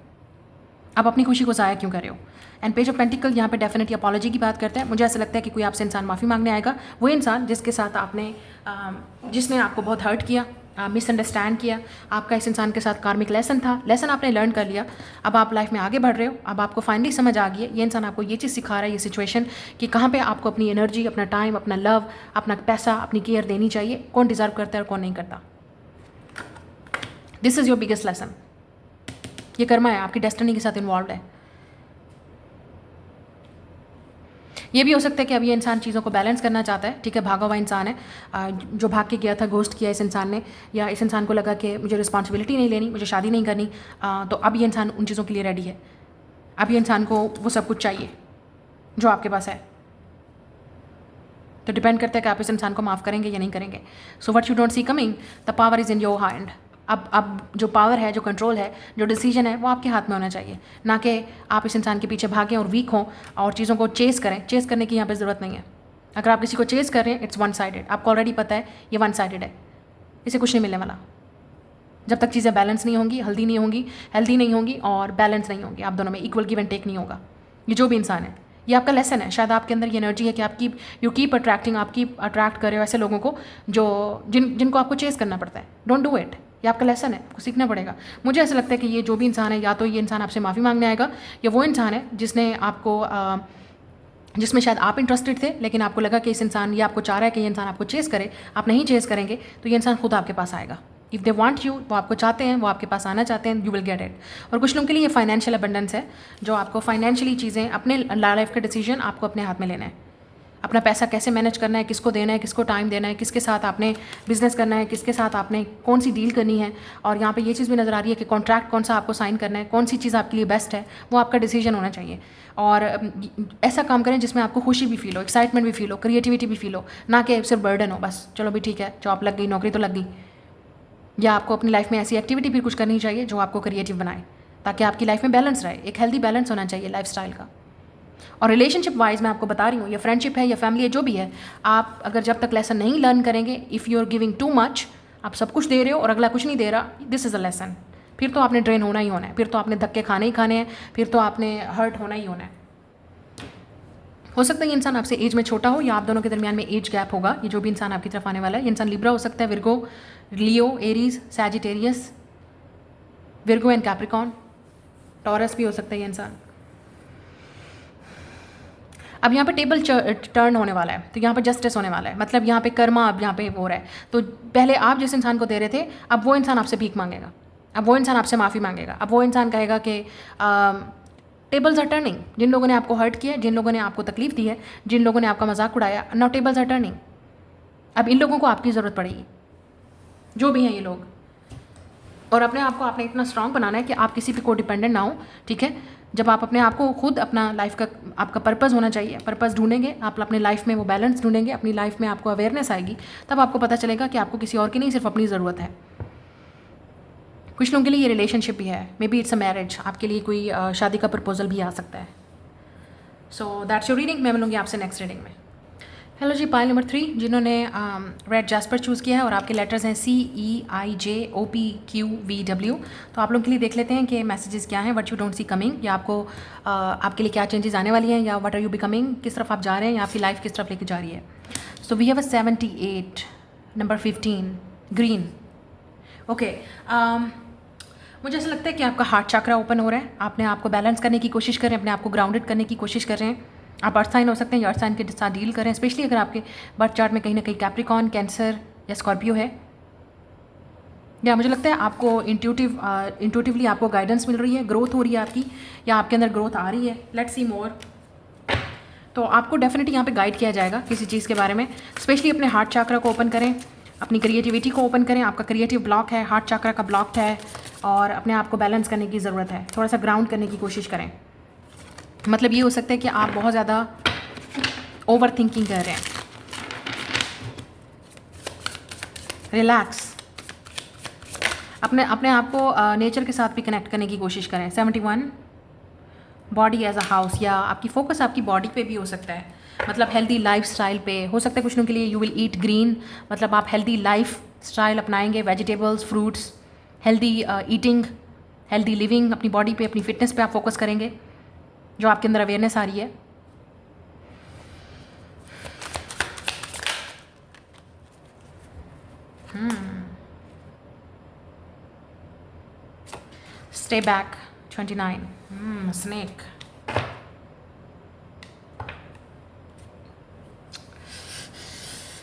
आप अपनी खुशी को ज़ाया क्यों कर रहे हो। एंड पेज ऑफ पेंटिकल यहाँ पे डेफिनेटली अपॉलॉजी की बात करते हैं। मुझे ऐसा लगता है कि कोई आपसे इंसान माफ़ी मांगने आएगा, वो इंसान जिसके साथ आपने जिसने आपको बहुत हर्ट किया, मिसअंडरस्टैंड किया, आपका इस इंसान के साथ कार्मिक लेसन था, लेसन आपने लर्न कर लिया, अब आप लाइफ में आगे बढ़ रहे हो, अब आपको फाइनली समझ आ गई है, ये इंसान आपको ये चीज़ सिखा रहा है, ये सिचुएशन, कि कहाँ पे आपको अपनी एनर्जी, अपना टाइम, अपना लव, अपना पैसा, अपनी केयर देनी चाहिए, कौन डिज़र्व करता है और कौन नहीं करता। This is your biggest lesson. ये कर्मा है, आपकी डेस्टिनी के साथ इन्वॉल्व है। ये भी हो सकता है कि अब ये इंसान चीज़ों को बैलेंस करना चाहता है, ठीक है, भागा हुआ इंसान है, जो भाग के गया था, घोस्ट किया इस इंसान ने, या इस इंसान को लगा कि मुझे रिस्पॉन्सिबिलिटी नहीं लेनी, मुझे शादी नहीं करनी, तो अब ये इंसान उन चीज़ों के लिए रेडी है। अब ये इंसान को वो सब कुछ चाहिए जो आपके पास है। तो डिपेंड करता है कि आप इस इंसान को माफ़ करेंगे या नहीं करेंगे। सो what you don't see coming, the power is in your hand. अब जो पावर है, जो कंट्रोल है, जो डिसीजन है, वो आपके हाथ में होना चाहिए, ना कि आप इस इंसान के पीछे भागें और वीक हों और चीज़ों को चेस करें। चेस करने की यहाँ पे ज़रूरत नहीं है। अगर आप किसी को चेस कर रहे हैं, इट्स वन साइडेड, आपको ऑलरेडी पता है ये वन साइडेड है, इसे कुछ नहीं मिलने वाला। जब तक चीज़ें बैलेंस नहीं होंगी, हेल्दी नहीं होंगी और बैलेंस नहीं होंगी, आप दोनों में इक्वल गिव एंड टेक नहीं होगा। ये जो भी इंसान है, ये आपका लेसन है। शायद आपके अंदर ये एनर्जी है कि यू कीप अट्रैक्टिंग, आप कीप अट्रैक्ट कर रहे हो ऐसे लोगों को जिनको आपको चेस करना पड़ता है। Don't do it. ये आपका लेसन है, आपको सीखना पड़ेगा। मुझे ऐसा लगता है कि ये जो भी इंसान है, या तो ये इंसान आपसे माफ़ी मांगने आएगा, या वो इंसान है जिसमें शायद आप इंटरेस्टेड थे, लेकिन आपको लगा कि इस इंसान, ये आपको चाह रहा है कि ये इंसान आपको चेस करे, आप नहीं चेस करेंगे तो ये इंसान खुद आपके पास आएगा। इफ़ दे वांट यू, वो आपको चाहते हैं, वो आपके पास आना चाहते हैं, यू विल गेट इट। और कुछ लोगों के लिए ये फाइनेंशियल अबंडेंस है, जो आपको फाइनेंशियली चीज़ें, अपने लाइफ के डिसीजन आपको अपने हाथ में लेना है। अपना पैसा कैसे मैनेज करना है, किसको देना है, किसको टाइम देना है, किसके साथ आपने बिजनेस करना है, किसके साथ आपने कौन सी डील करनी है। और यहाँ पे ये चीज़ भी नज़र आ रही है कि कॉन्ट्रैक्ट कौन सा आपको साइन करना है, कौन सी चीज़ आपके लिए बेस्ट है, वो आपका डिसीजन होना चाहिए। और ऐसा काम करें जिसमें आपको खुशी भी फील हो, एक्साइटमेंट भी फील हो, क्रिएटिविटी भी फील हो, ना कि सिर्फ बर्डन हो, बस चलो भी ठीक है, जॉब लग गई, नौकरी तो लग गई। या आपको अपनी लाइफ में ऐसी एक्टिविटी भी कुछ करनी चाहिए जो आपको क्रिएटिव बनाए, ताकि आपकी लाइफ में बैलेंस रहे, एक हेल्दी बैलेंस होना चाहिए लाइफस्टाइल का। और रिलेशनशिप वाइज मैं आपको बता रही हूँ, या फ्रेंडशिप है या फैमिली है, जो भी है, आप अगर जब तक लेसन नहीं लर्न करेंगे, if you are giving too much, आप सब कुछ दे रहे हो और अगला कुछ नहीं दे रहा, दिस इज़ अ लेसन। फिर तो आपने ड्रेन होना ही होना है, फिर तो आपने धक्के खाने ही खाने हैं, फिर तो आपने हर्ट होना ही होना है। हो सकता है ये इंसान आपसे एज में छोटा हो, या आप दोनों के दरमियान में एज गैप होगा। ये जो भी इंसान आपकी तरफ आने वाला है, ये इंसान लिब्रा हो सकता है, Virgo, Leo, Aries, Sagittarius, Virgo and Capricorn, taurus भी हो सकता है ये इंसान। अब यहाँ पे टेबल टर्न होने वाला है, तो यहाँ पे जस्टिस होने वाला है, मतलब यहाँ पे कर्मा अब यहाँ पे हो रहा है। तो पहले आप जिस इंसान को दे रहे थे, अब वो इंसान आपसे भीख मांगेगा, अब वो इंसान आपसे माफ़ी मांगेगा, अब वो इंसान कहेगा कि टेबल्स आर टर्निंग। जिन लोगों ने आपको हर्ट किया, जिन लोगों ने आपको तकलीफ दी है, जिन लोगों ने आपका मजाक उड़ाया, नाउ टेबल्स आर टर्निंग। अब इन लोगों को आपकी ज़रूरत पड़ेगी, जो भी हैं ये लोग। और अपने आप को आपने इतना स्ट्रांग बनाना है कि आप किसी पे को डिपेंडेंट ना हो, ठीक है। जब आप अपने आप को खुद, अपना लाइफ का आपका पर्पस होना चाहिए, पर्पस ढूंढेंगे आप अपने लाइफ में, वो बैलेंस ढूंढेंगे अपनी लाइफ में, आपको अवेयरनेस आएगी, तब आपको पता चलेगा कि आपको किसी और की नहीं, सिर्फ अपनी ज़रूरत है। कुछ लोगों के लिए ये रिलेशनशिप भी है, may be it's a marriage, आपके लिए कोई शादी का प्रपोजल भी आ सकता है। So that's your reading. मैं मिलूंगी आपसे नेक्स्ट रीडिंग में। हेलो जी, पाइल नंबर 3 जिन्होंने रेड जैस्पर चूज़ किया है और आपके लेटर्स हैं CEIJOPQVW। तो आप लोगों के लिए देख लेते हैं कि मैसेजेस क्या हैं, what you don't see coming, या आपको आपके लिए क्या चेंजेस आने वाली हैं, या व्हाट आर यू बिकमिंग, किस तरफ आप जा रहे हैं, या आपकी लाइफ किस तरफ लेके जा रही है। So we have a 78, number 15 green. Okay, मुझे ऐसा लगता है कि आपका हार्ट चक्रा ओपन हो रहा है, आपने आपको बैलेंस करने की कोशिश कर रहे हैं, अपने आप को ग्राउंडेड करने की कोशिश कर रहे हैं। आप अर्थ साइन हो सकते हैं या अर्थ साइन के साथ डील करें, स्पेशली अगर आपके बर्थ चार्ट में कहीं ना कहीं कैप्रिकॉन, कैंसर या स्कॉर्पियो है। या मुझे लगता है आपको इंट्यूटिवली आपको गाइडेंस मिल रही है, ग्रोथ हो रही है आपकी, या आपके अंदर ग्रोथ आ रही है। लेट्स सी मोर। तो आपको डेफिनेटली यहाँ पे गाइड किया जाएगा किसी चीज़ के बारे में। स्पेशली अपने हार्ट चक्रा को ओपन करें, अपनी क्रिएटिविटी को ओपन करें। आपका क्रिएटिव ब्लॉक है, हार्ट चक्रा का ब्लॉक है, और अपने आप को बैलेंस करने की ज़रूरत है। थोड़ा सा ग्राउंड करने की कोशिश करें। मतलब ये हो सकता है कि आप बहुत ज़्यादा ओवर थिंकिंग कर रहे हैं। रिलैक्स, अपने अपने आप को नेचर के साथ भी कनेक्ट करने की कोशिश करें। 71 बॉडी एज अ हाउस, या आपकी फोकस आपकी बॉडी पे भी हो सकता है, मतलब हेल्दी लाइफ स्टाइल पे हो सकता है। कुछ लोगों के लिए यू विल ईट ग्रीन, मतलब आप हेल्दी लाइफ स्टाइल अपनाएंगे, vegetables, fruits, healthy eating, healthy living, अपनी बॉडी पे, अपनी फिटनेस पे आप फोकस करेंगे, जो आपके अंदर अवेयरनेस आ रही है। Stay back 29 snake.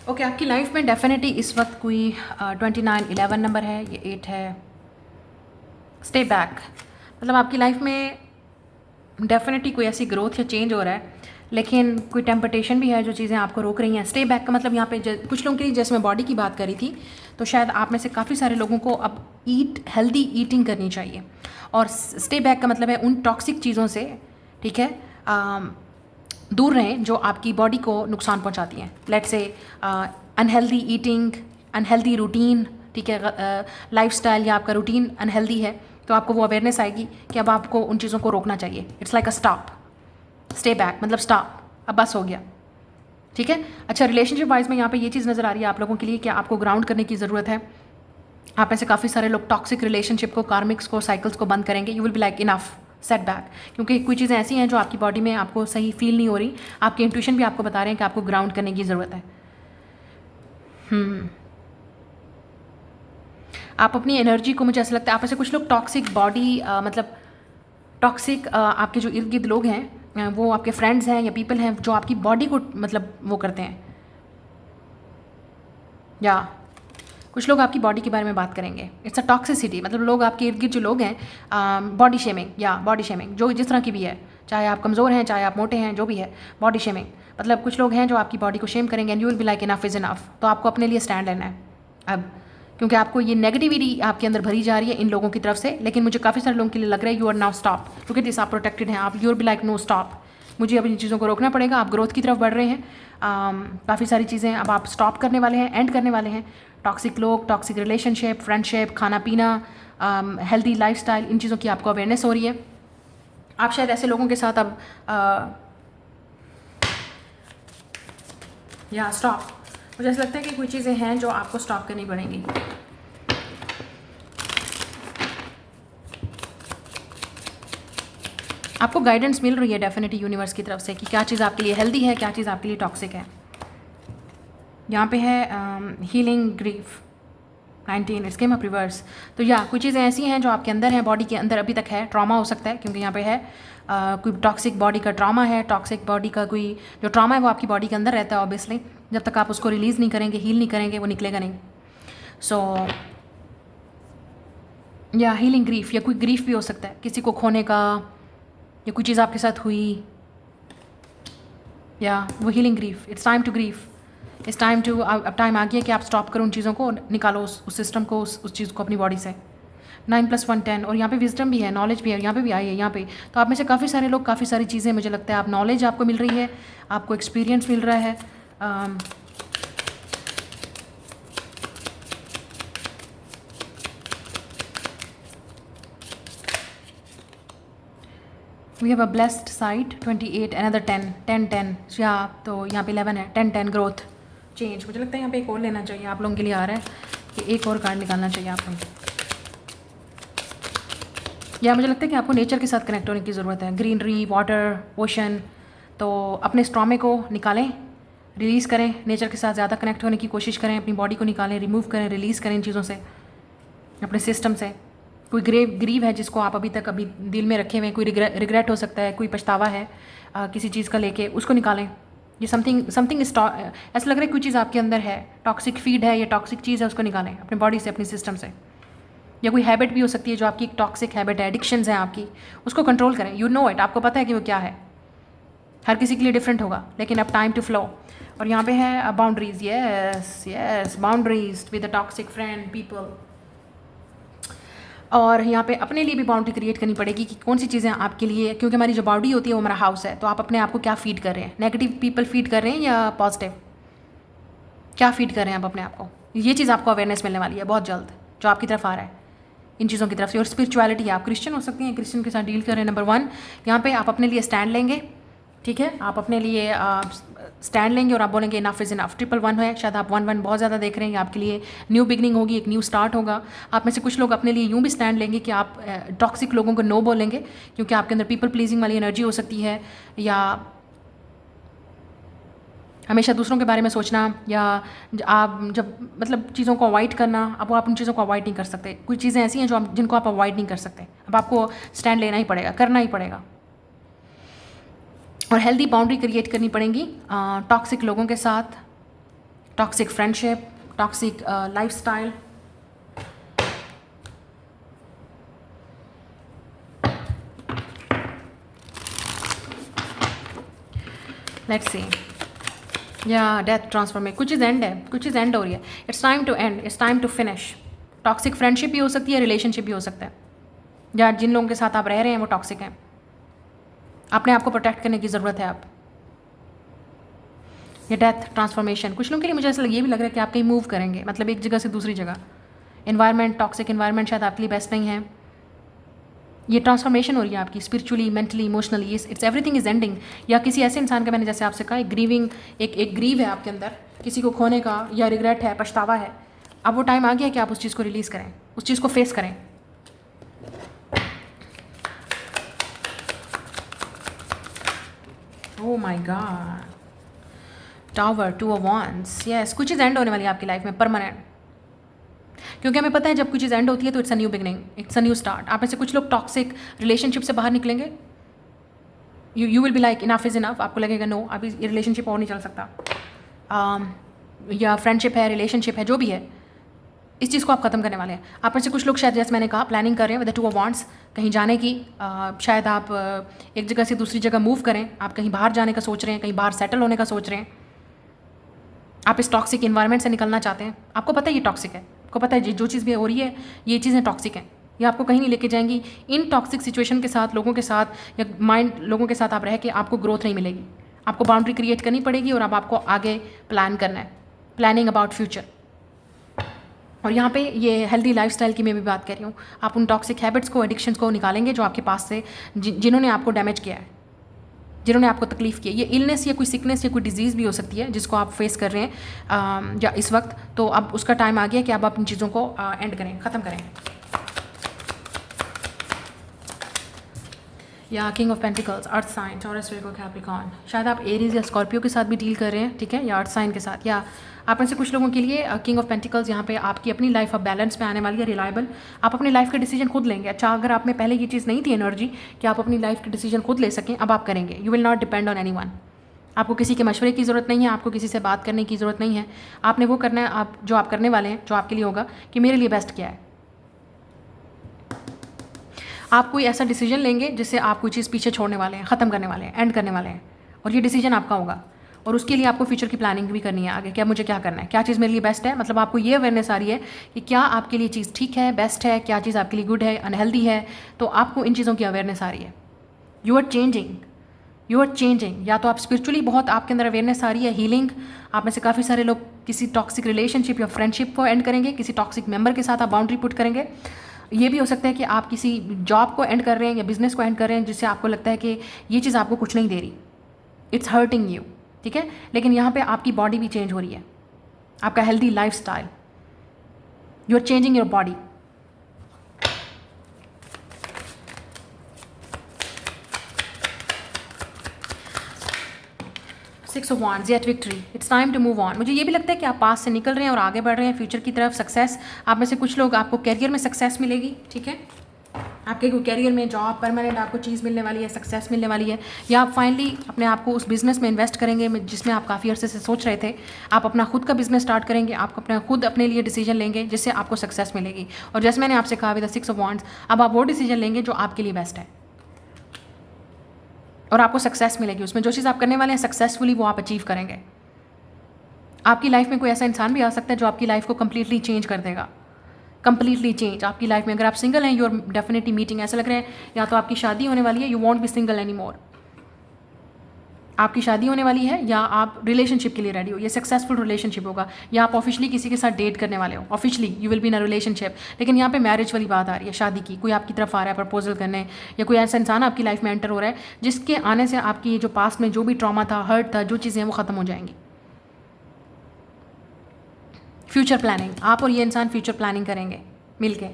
ओके, आपकी लाइफ में डेफिनेटली इस वक्त कोई 29 11 नंबर है, ये 8 है। स्टे बैक मतलब आपकी लाइफ में डेफिनेटली कोई ऐसी ग्रोथ या चेंज हो रहा है, लेकिन कोई टेम्पटेशन भी है जो चीज़ें आपको रोक रही हैं। स्टे बैक का मतलब यहाँ पे कुछ लोगों के लिए, जैसे मैं बॉडी की बात करी थी, तो शायद आप में से काफ़ी सारे लोगों को अब हेल्दी ईटिंग करनी चाहिए। और स्टे बैक का मतलब है उन टॉक्सिक चीज़ों से, ठीक है, दूर रहें जो आपकी बॉडी को नुकसान पहुंचाती हैं। Let's say unhealthy eating, unhealthy routine, ठीक है, लाइफस्टाइल या आपका रूटीन अनहेल्दी है, तो आपको वो अवेयरनेस आएगी कि अब आपको उन चीज़ों को रोकना चाहिए। It's like a stop. Stay back मतलब स्टॉप, अब बस हो गया, ठीक है। अच्छा, रिलेशनशिप वाइज में यहाँ पे ये चीज़ नज़र आ रही है आप लोगों के लिए कि आपको ग्राउंड करने की ज़रूरत है। आप में से काफ़ी सारे लोग टॉक्सिक रिलेशनशिप को, कार्मिक्स को, साइकिल्स को बंद करेंगे। You will be like enough, set back, क्योंकि कोई चीज़ें ऐसी हैं जो आपकी बॉडी में आपको सही फील नहीं हो रही। आपके इंट्यूशन भी आपको बता रहे हैं कि आपको ग्राउंड करने की ज़रूरत है। आप अपनी एनर्जी को, मुझे ऐसा लगता है आप में से कुछ लोग टॉक्सिक बॉडी, मतलब टॉक्सिक आपके जो इर्द गिर्द लोग हैं, वो आपके फ्रेंड्स हैं या पीपल हैं जो आपकी बॉडी को मतलब वो करते हैं, या कुछ लोग आपकी बॉडी के बारे में बात करेंगे। इट्स अ टॉक्सिसिटी, मतलब लोग आपके इर्द गिर्द जो लोग हैं, बॉडी शेमिंग, या बॉडी शेमिंग जो जिस तरह की भी है, चाहे आप कमज़ोर हैं, चाहे आप मोटे हैं, जो भी है, बॉडी शेमिंग मतलब कुछ लोग हैं जो आपकी बॉडी को शेम करेंगे। And you will be like enough is enough. तो आपको अपने लिए स्टैंड लेना है अब, क्योंकि आपको ये नेगेटिविटी आपके अंदर भरी जा रही है इन लोगों की तरफ से। लेकिन मुझे काफ़ी सारे लोगों के लिए लग रहा है यू आर नाउ स्टॉप, क्योंकि दिस आप प्रोटेक्टेड हैं, आप you are be like no stop, मुझे अब इन चीज़ों को रोकना पड़ेगा। आप ग्रोथ की तरफ बढ़ रहे हैं, काफ़ी सारी चीज़ें अब आप स्टॉप करने वाले हैं, एंड करने वाले हैं। टॉक्सिक लोग, टॉक्सिक रिलेशनशिप, फ्रेंडशिप, खाना पीना, हेल्दी लाइफस्टाइल, इन चीज़ों की आपको अवेयरनेस हो रही है। आप शायद ऐसे लोगों के साथ अब या स्टॉप, मुझे ऐसा लगता है कि कोई चीज़ें हैं जो आपको स्टॉप करनी पड़ेंगी। आपको गाइडेंस मिल रही है डेफिनेटली यूनिवर्स की तरफ से कि क्या चीज़ आपके लिए हेल्दी है, क्या चीज़ आपके लिए टॉक्सिक है। यहाँ पे है healing grief 19, it's came up reverse. तो या कुछ चीज़ें ऐसी हैं जो आपके अंदर हैं, बॉडी के अंदर अभी तक है। ट्रॉमा हो सकता है, क्योंकि यहाँ पे है कोई टॉक्सिक बॉडी का ट्रॉमा है। टॉक्सिक बॉडी का कोई जो ट्रॉमा है वो आपकी बॉडी के अंदर रहता है ऑब्वियसली। जब तक आप उसको रिलीज़ नहीं करेंगे, हील नहीं करेंगे, वो निकलेगा नहीं। सो या हीलिंग ग्रीफ, या कोई ग्रीफ भी हो सकता है किसी को खोने का, या कोई चीज़ आपके साथ हुई, या वो healing grief. It's time to grief, it's time to, अब टाइम आ गया कि आप स्टॉप करो उन चीज़ों को, निकालो उस सिस्टम को, उस चीज़ को अपनी बॉडी से। 9 + 1 10, और यहाँ पे विजडम भी है, नॉलेज भी है, यहाँ पे भी आई है यहाँ पे। तो आप में से काफ़ी सारे लोग, काफ़ी सारी चीज़ें, मुझे लगता है आप नॉलेज आपको मिल रही है, आपको एक्सपीरियंस मिल रहा है। We have a blessed side 28 another 10 या तो यहाँ पे 11 है 10 ग्रोथ चेंज। मुझे लगता है यहाँ पे एक और लेना चाहिए, आप लोगों के लिए आ रहा है कि एक और कार्ड निकालना चाहिए आप लोगों को, या मुझे लगता है कि आपको नेचर के साथ कनेक्ट होने की ज़रूरत है। ग्रीनरी, वाटर, ओशन, तो अपने स्ट्रॉमे को निकालें, रिलीज़ करें, नेचर के साथ ज़्यादा कनेक्ट होने की कोशिश करें, अपनी बॉडी को निकालें, रिमूव करें, रिलीज़ करें इन चीज़ों से, अपने सिस्टम से। कोई ग्रीव है जिसको आप अभी तक अभी दिल में रखे हुए हैं, कोई रिग्रेट हो सकता है, कोई पछतावा है किसी चीज़ का लेके, उसको निकालें। ये समथिंग ऐसा लग रहा है कोई चीज़ आपके अंदर है, टॉक्सिक फीड है या टॉक्सिक चीज़ है, उसको निकालें अपनी बॉडी से, अपनी सिस्टम से। या कोई हैबिट भी हो सकती है जो आपकी एक टॉक्सिक हैबिट है, एडिक्शंस हैं आपकी, उसको कंट्रोल करें। यू नो इट, आपको पता है कि वो क्या है। हर किसी के लिए डिफरेंट होगा, लेकिन अब टाइम टू फ्लो। और यहाँ पे है boundaries, yes boundaries with a toxic friend people. और यहाँ पे अपने लिए भी बाउंड्री क्रिएट करनी पड़ेगी कि कौन सी चीज़ें आपके लिए, क्योंकि हमारी जो बॉडी होती है वो हमारा हाउस है, तो आप अपने आप को क्या फीड कर रहे हैं, नेगेटिव पीपल फीड कर रहे हैं या पॉजिटिव, क्या फीड कर रहे हैं आप अपने आप को। ये चीज़ आपको अवेयरनेस मिलने वाली है बहुत जल्द, जो आपकी तरफ आ रहा है इन चीज़ों की तरफ से। और स्पिरिचुअलिटी है, आप क्रिश्चियन हो सकती हैं, क्रिश्चियन के साथ डील कर रहे हैं। नंबर 1 यहाँ पे आप अपने लिए स्टैंड लेंगे, ठीक है, आप अपने लिए स्टैंड लेंगे और आप बोलेंगे इनफ इज़ इनफ। 111 है, शायद आप 11 बहुत ज़्यादा देख रहे हैं, आपके लिए न्यू बिगनिंग होगी, एक न्यू स्टार्ट होगा। आप में से कुछ लोग अपने लिए यूँ भी स्टैंड लेंगे कि आप टॉक्सिक लोगों को नो बोलेंगे, क्योंकि आपके अंदर पीपल प्लीजिंग वाली एनर्जी हो सकती है, या हमेशा दूसरों के बारे में सोचना, या आप जब मतलब चीज़ों को अवॉइड करना। अब आप उन चीज़ों को अवॉइड नहीं कर सकते, कुछ चीज़ें ऐसी हैं जो जिनको आप अवॉइड नहीं कर सकते, अब आपको स्टैंड लेना ही पड़ेगा, करना ही पड़ेगा। और हेल्दी बाउंड्री क्रिएट करनी पड़ेंगी टॉक्सिक लोगों के साथ, toxic friendship, toxic lifestyle. Let's see, या डेथ ट्रांसफॉर्मेशन, कुछ चीज़ एंड है, कुछ चीज़ एंड हो रही है, it's time to end, it's time to finish. Toxic friendship भी हो सकती है, रिलेशनशिप भी हो सकता है, या जिन लोगों के साथ आप रह रहे हैं वो टॉक्सिक हैं, अपने आप को प्रोटेक्ट करने की ज़रूरत है आप। ये डेथ ट्रांसफॉर्मेशन, कुछ लोगों के लिए मुझे ऐसा ये भी लग रहा है कि आप कहीं मूव करेंगे, मतलब एक जगह से दूसरी जगह। एनवायरनमेंट, टॉक्सिक एनवायरनमेंट शायद आपके लिए बेस्ट नहीं है। ये ट्रांसफॉर्मेशन हो रही है आपकी spiritually, mentally, emotionally, it's everything is ending. या किसी ऐसे इंसान का, मैंने जैसे आपसे कहा, एक ग्रीविंग, एक ग्रीव है आपके अंदर किसी को खोने का, या रिग्रेट है, पछतावा है। अब वो टाइम आ गया कि आप उस चीज़ को रिलीज़ करें, उस चीज़ को फेस करें। Oh my God, tower, 2 of wands, yes, कुछ चीज़ एंड होने वाली है आपकी लाइफ में परमानेंट, क्योंकि हमें पता है जब कुछ चीज़ एंड होती है तो it's a new beginning, it's a new start. आप में से कुछ लोग टॉक्सिक रिलेशनशिप से बाहर निकलेंगे, you will be like enough is enough, आपको लगेगा नो अभी ये रिलेशनशिप और नहीं चल सकता, या फ्रेंडशिप है, रिलेशनशिप है, जो भी है, इस चीज़ को आप ख़त्म करने वाले हैं। आप में से कुछ लोग शायद, जैसे मैंने कहा, प्लानिंग कर रहे हैं विद द 2 ऑफ वांड्स, कहीं जाने की, शायद आप एक जगह से दूसरी जगह मूव करें, आप कहीं बाहर जाने का सोच रहे हैं, कहीं बाहर सेटल होने का सोच रहे हैं, आप इस टॉक्सिक इन्वायरमेंट से निकलना चाहते हैं। आपको पता है ये टॉक्सिक है, आपको पता है जो चीज़ भी हो रही है ये चीज़ें टॉक्सिक हैं, ये आपको कहीं नहीं लेके जाएंगी। इन टॉक्सिक सिचुएशन के साथ, लोगों के साथ, या माइंड लोगों के साथ आप रह के आपको ग्रोथ नहीं मिलेगी। आपको बाउंड्री क्रिएट करनी पड़ेगी और अब आपको आगे प्लान करना है, प्लानिंग अबाउट फ्यूचर। और यहाँ पे ये हेल्दी लाइफस्टाइल की मैं भी बात कर रही हूँ। आप उन टॉक्सिक हैबिट्स को, एडिक्शंस को निकालेंगे जो आपके पास से, जिन्होंने आपको डैमेज किया है, जिन्होंने आपको तकलीफ़ की है। ये इलनेस या कोई सिकनेस या कोई डिजीज़ भी हो सकती है जिसको आप फेस कर रहे हैं या इस वक्त, तो अब उसका टाइम आ गया कि अब आप इन चीज़ों को एंड करें, ख़त्म करें। या king of pentacles, earth sign, Taurus, Virgo, Capricorn, शायद आप एरीज या स्कॉर्पियो के साथ भी डील कर रहे हैं, ठीक है, या अर्थ साइन के साथ। या आप में से कुछ लोगों के लिए किंग ऑफ पेंटिकल्स यहाँ पे आपकी अपनी लाइफ अब बैलेंस पे आने वाली है, रिलायबल। आप अपनी लाइफ के डिसीजन खुद लेंगे। अच्छा, अगर आप में पहले ये चीज़ नहीं थी एनर्जी कि आप अपनी लाइफ के डिसीजन खुद ले सकें, अब आप करेंगे। You will not depend on anyone. आपको किसी के मशवरे की ज़रूरत नहीं है, आपको किसी से बात करने की ज़रूरत नहीं है। आपने वो करना है, आप जो आप करने वाले हैं, जो आपके लिए होगा कि मेरे लिए बेस्ट क्या है। आप कोई ऐसा डिसीजन लेंगे जिससे आप कोई चीज़ पीछे छोड़ने वाले हैं, ख़त्म करने वाले हैं, एंड करने वाले हैं, और ये डिसीजन आपका होगा। और उसके लिए आपको फ्यूचर की प्लानिंग भी करनी है आगे, क्या मुझे क्या करना है, क्या चीज़ मेरे लिए बेस्ट है। मतलब आपको ये अवेयरनेस आ रही है कि क्या आपके लिए चीज़ ठीक है, बेस्ट है, क्या चीज़ आपके लिए गुड है, अनहेल्दी है। तो आपको इन चीज़ों की अवेयरनेस आ रही है। You are changing, you are changing. या तो आप स्पिरिचुअली बहुत, आपके अंदर अवेयरनेस आ रही है, हीलिंग। आप में से काफ़ी सारे लोग किसी टॉक्सिक रिलेशनशिप या फ्रेंडशिप को एंड करेंगे, किसी टॉक्सिक मेंबर के साथ आप बाउंड्री पुट करेंगे। ये भी हो सकता है कि आप किसी जॉब को एंड कर रहे हैं या बिजनेस को एंड कर रहे हैं जिससे आपको लगता है कि ये चीज़ आपको कुछ नहीं दे रही, इट्स हर्टिंग यू, ठीक है। लेकिन यहाँ पे आपकी बॉडी भी चेंज हो रही है, आपका healthy lifestyle, you are changing your body. Six of wands, yet victory, it's time to move on. मुझे ये भी लगता है कि आप पास से निकल रहे हैं और आगे बढ़ रहे हैं फ्यूचर की तरफ। सक्सेस, आप में से कुछ लोग, आपको कैरियर में सक्सेस मिलेगी, ठीक है। आपके कैरियर में जॉब परमानेंट आपको चीज़ मिलने वाली है, सक्सेस मिलने वाली है, या आप फाइनली अपने आप को उस बिज़नेस में इन्वेस्ट करेंगे जिसमें आप काफ़ी अरसे से सोच रहे थे। आप अपना खुद का बिज़नेस स्टार्ट करेंगे, आप अपना खुद अपने लिए डिसीजन लेंगे जिससे आपको सक्सेस मिलेगी। और जैसे मैंने आपसे कहा with the six of wands, अब आप वो डिसीजन लेंगे जो आपके लिए बेस्ट है और आपको सक्सेस मिलेगी उसमें। जो चीज़ आप करने वाले हैं सक्सेसफुली वो आप अचीव करेंगे। आपकी लाइफ में कोई ऐसा इंसान भी आ सकता है जो आपकी लाइफ को कंप्लीटली चेंज कर देगा, कंप्लीटली चेंज आपकी लाइफ में। अगर आप सिंगल हैं, यू आर डेफिनेटली मीटिंग, ऐसा लग रहा है या तो आपकी शादी होने वाली है, you won't be single anymore, आपकी शादी होने वाली है, या आप रिलेशनशिप के लिए रेडी हो, ये सक्सेसफुल रिलेशनशिप होगा, या आप ऑफिशियली किसी के साथ डेट करने वाले हो, officially you will be in a relationship. लेकिन यहाँ पे मैरिज वाली बात आ रही है, शादी की, कोई आपकी तरफ आ रहा है प्रपोजल करने, या कोई ऐसा इंसान आपकी लाइफ में एंटर हो रहा है जिसके आने से आपकी ये जो पास्ट में जो भी ट्रॉमा था, हर्ट था, जो चीज़ें हैं वो ख़त्म हो जाएंगी। फ्यूचर प्लानिंग, आप और ये इंसान फ्यूचर प्लानिंग करेंगे मिलके।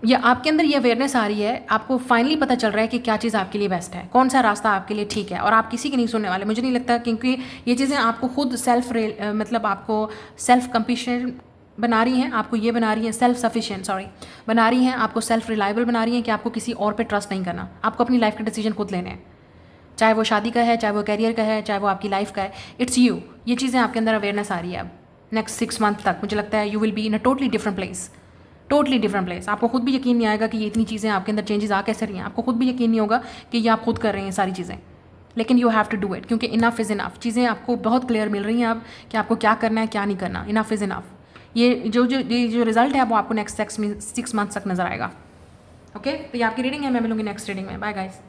या आपके अंदर ये अवेयरनेस आ रही है, आपको फाइनली पता चल रहा है कि क्या चीज़ आपके लिए बेस्ट है, कौन सा रास्ता आपके लिए ठीक है, और आप किसी की नहीं सुनने वाले। मुझे नहीं लगता, क्योंकि ये चीज़ें आपको खुद मतलब आपको सेल्फ कंपैशन बना रही हैं, आपको ये बना रही हैं सेल्फ सफिशिएंट, बना रही हैं, आपको सेल्फ रिलायबल बना रही हैं कि आपको किसी और पे ट्रस्ट नहीं करना, आपको अपनी लाइफ के डिसीजन खुद लेने हैं, चाहे वो शादी का है, चाहे वो कैरियर का है, चाहे वो आपकी लाइफ का है, इट्स यू। ये चीज़ें आपके अंदर अवेयरनेस आ रही है। अब नेक्स्ट 6 मंथ तक मुझे लगता है you will be in a totally different place, totally different place. आपको खुद भी यकीन नहीं आएगा कि ये इतनी चीज़ें आपके अंदर चेंजेस आ कैसे रही हैं, आपको खुद भी यकीन नहीं होगा कि ये आप खुद कर रहे हैं सारी चीज़ें। लेकिन you have to do it, क्योंकि इनफ इज़ इनफ। चीज़ें आपको बहुत क्लियर मिल रही हैं अब कि आपको क्या करना है, क्या नहीं करना। Enough is enough. ये जो रिजल्ट है वो आपको नेक्स्ट 6 मंथ तक नजर आएगा। ओके, तो ये आपकी रीडिंग है, मैं मिलूंगी नेक्स्ट रीडिंग में। Bye guys.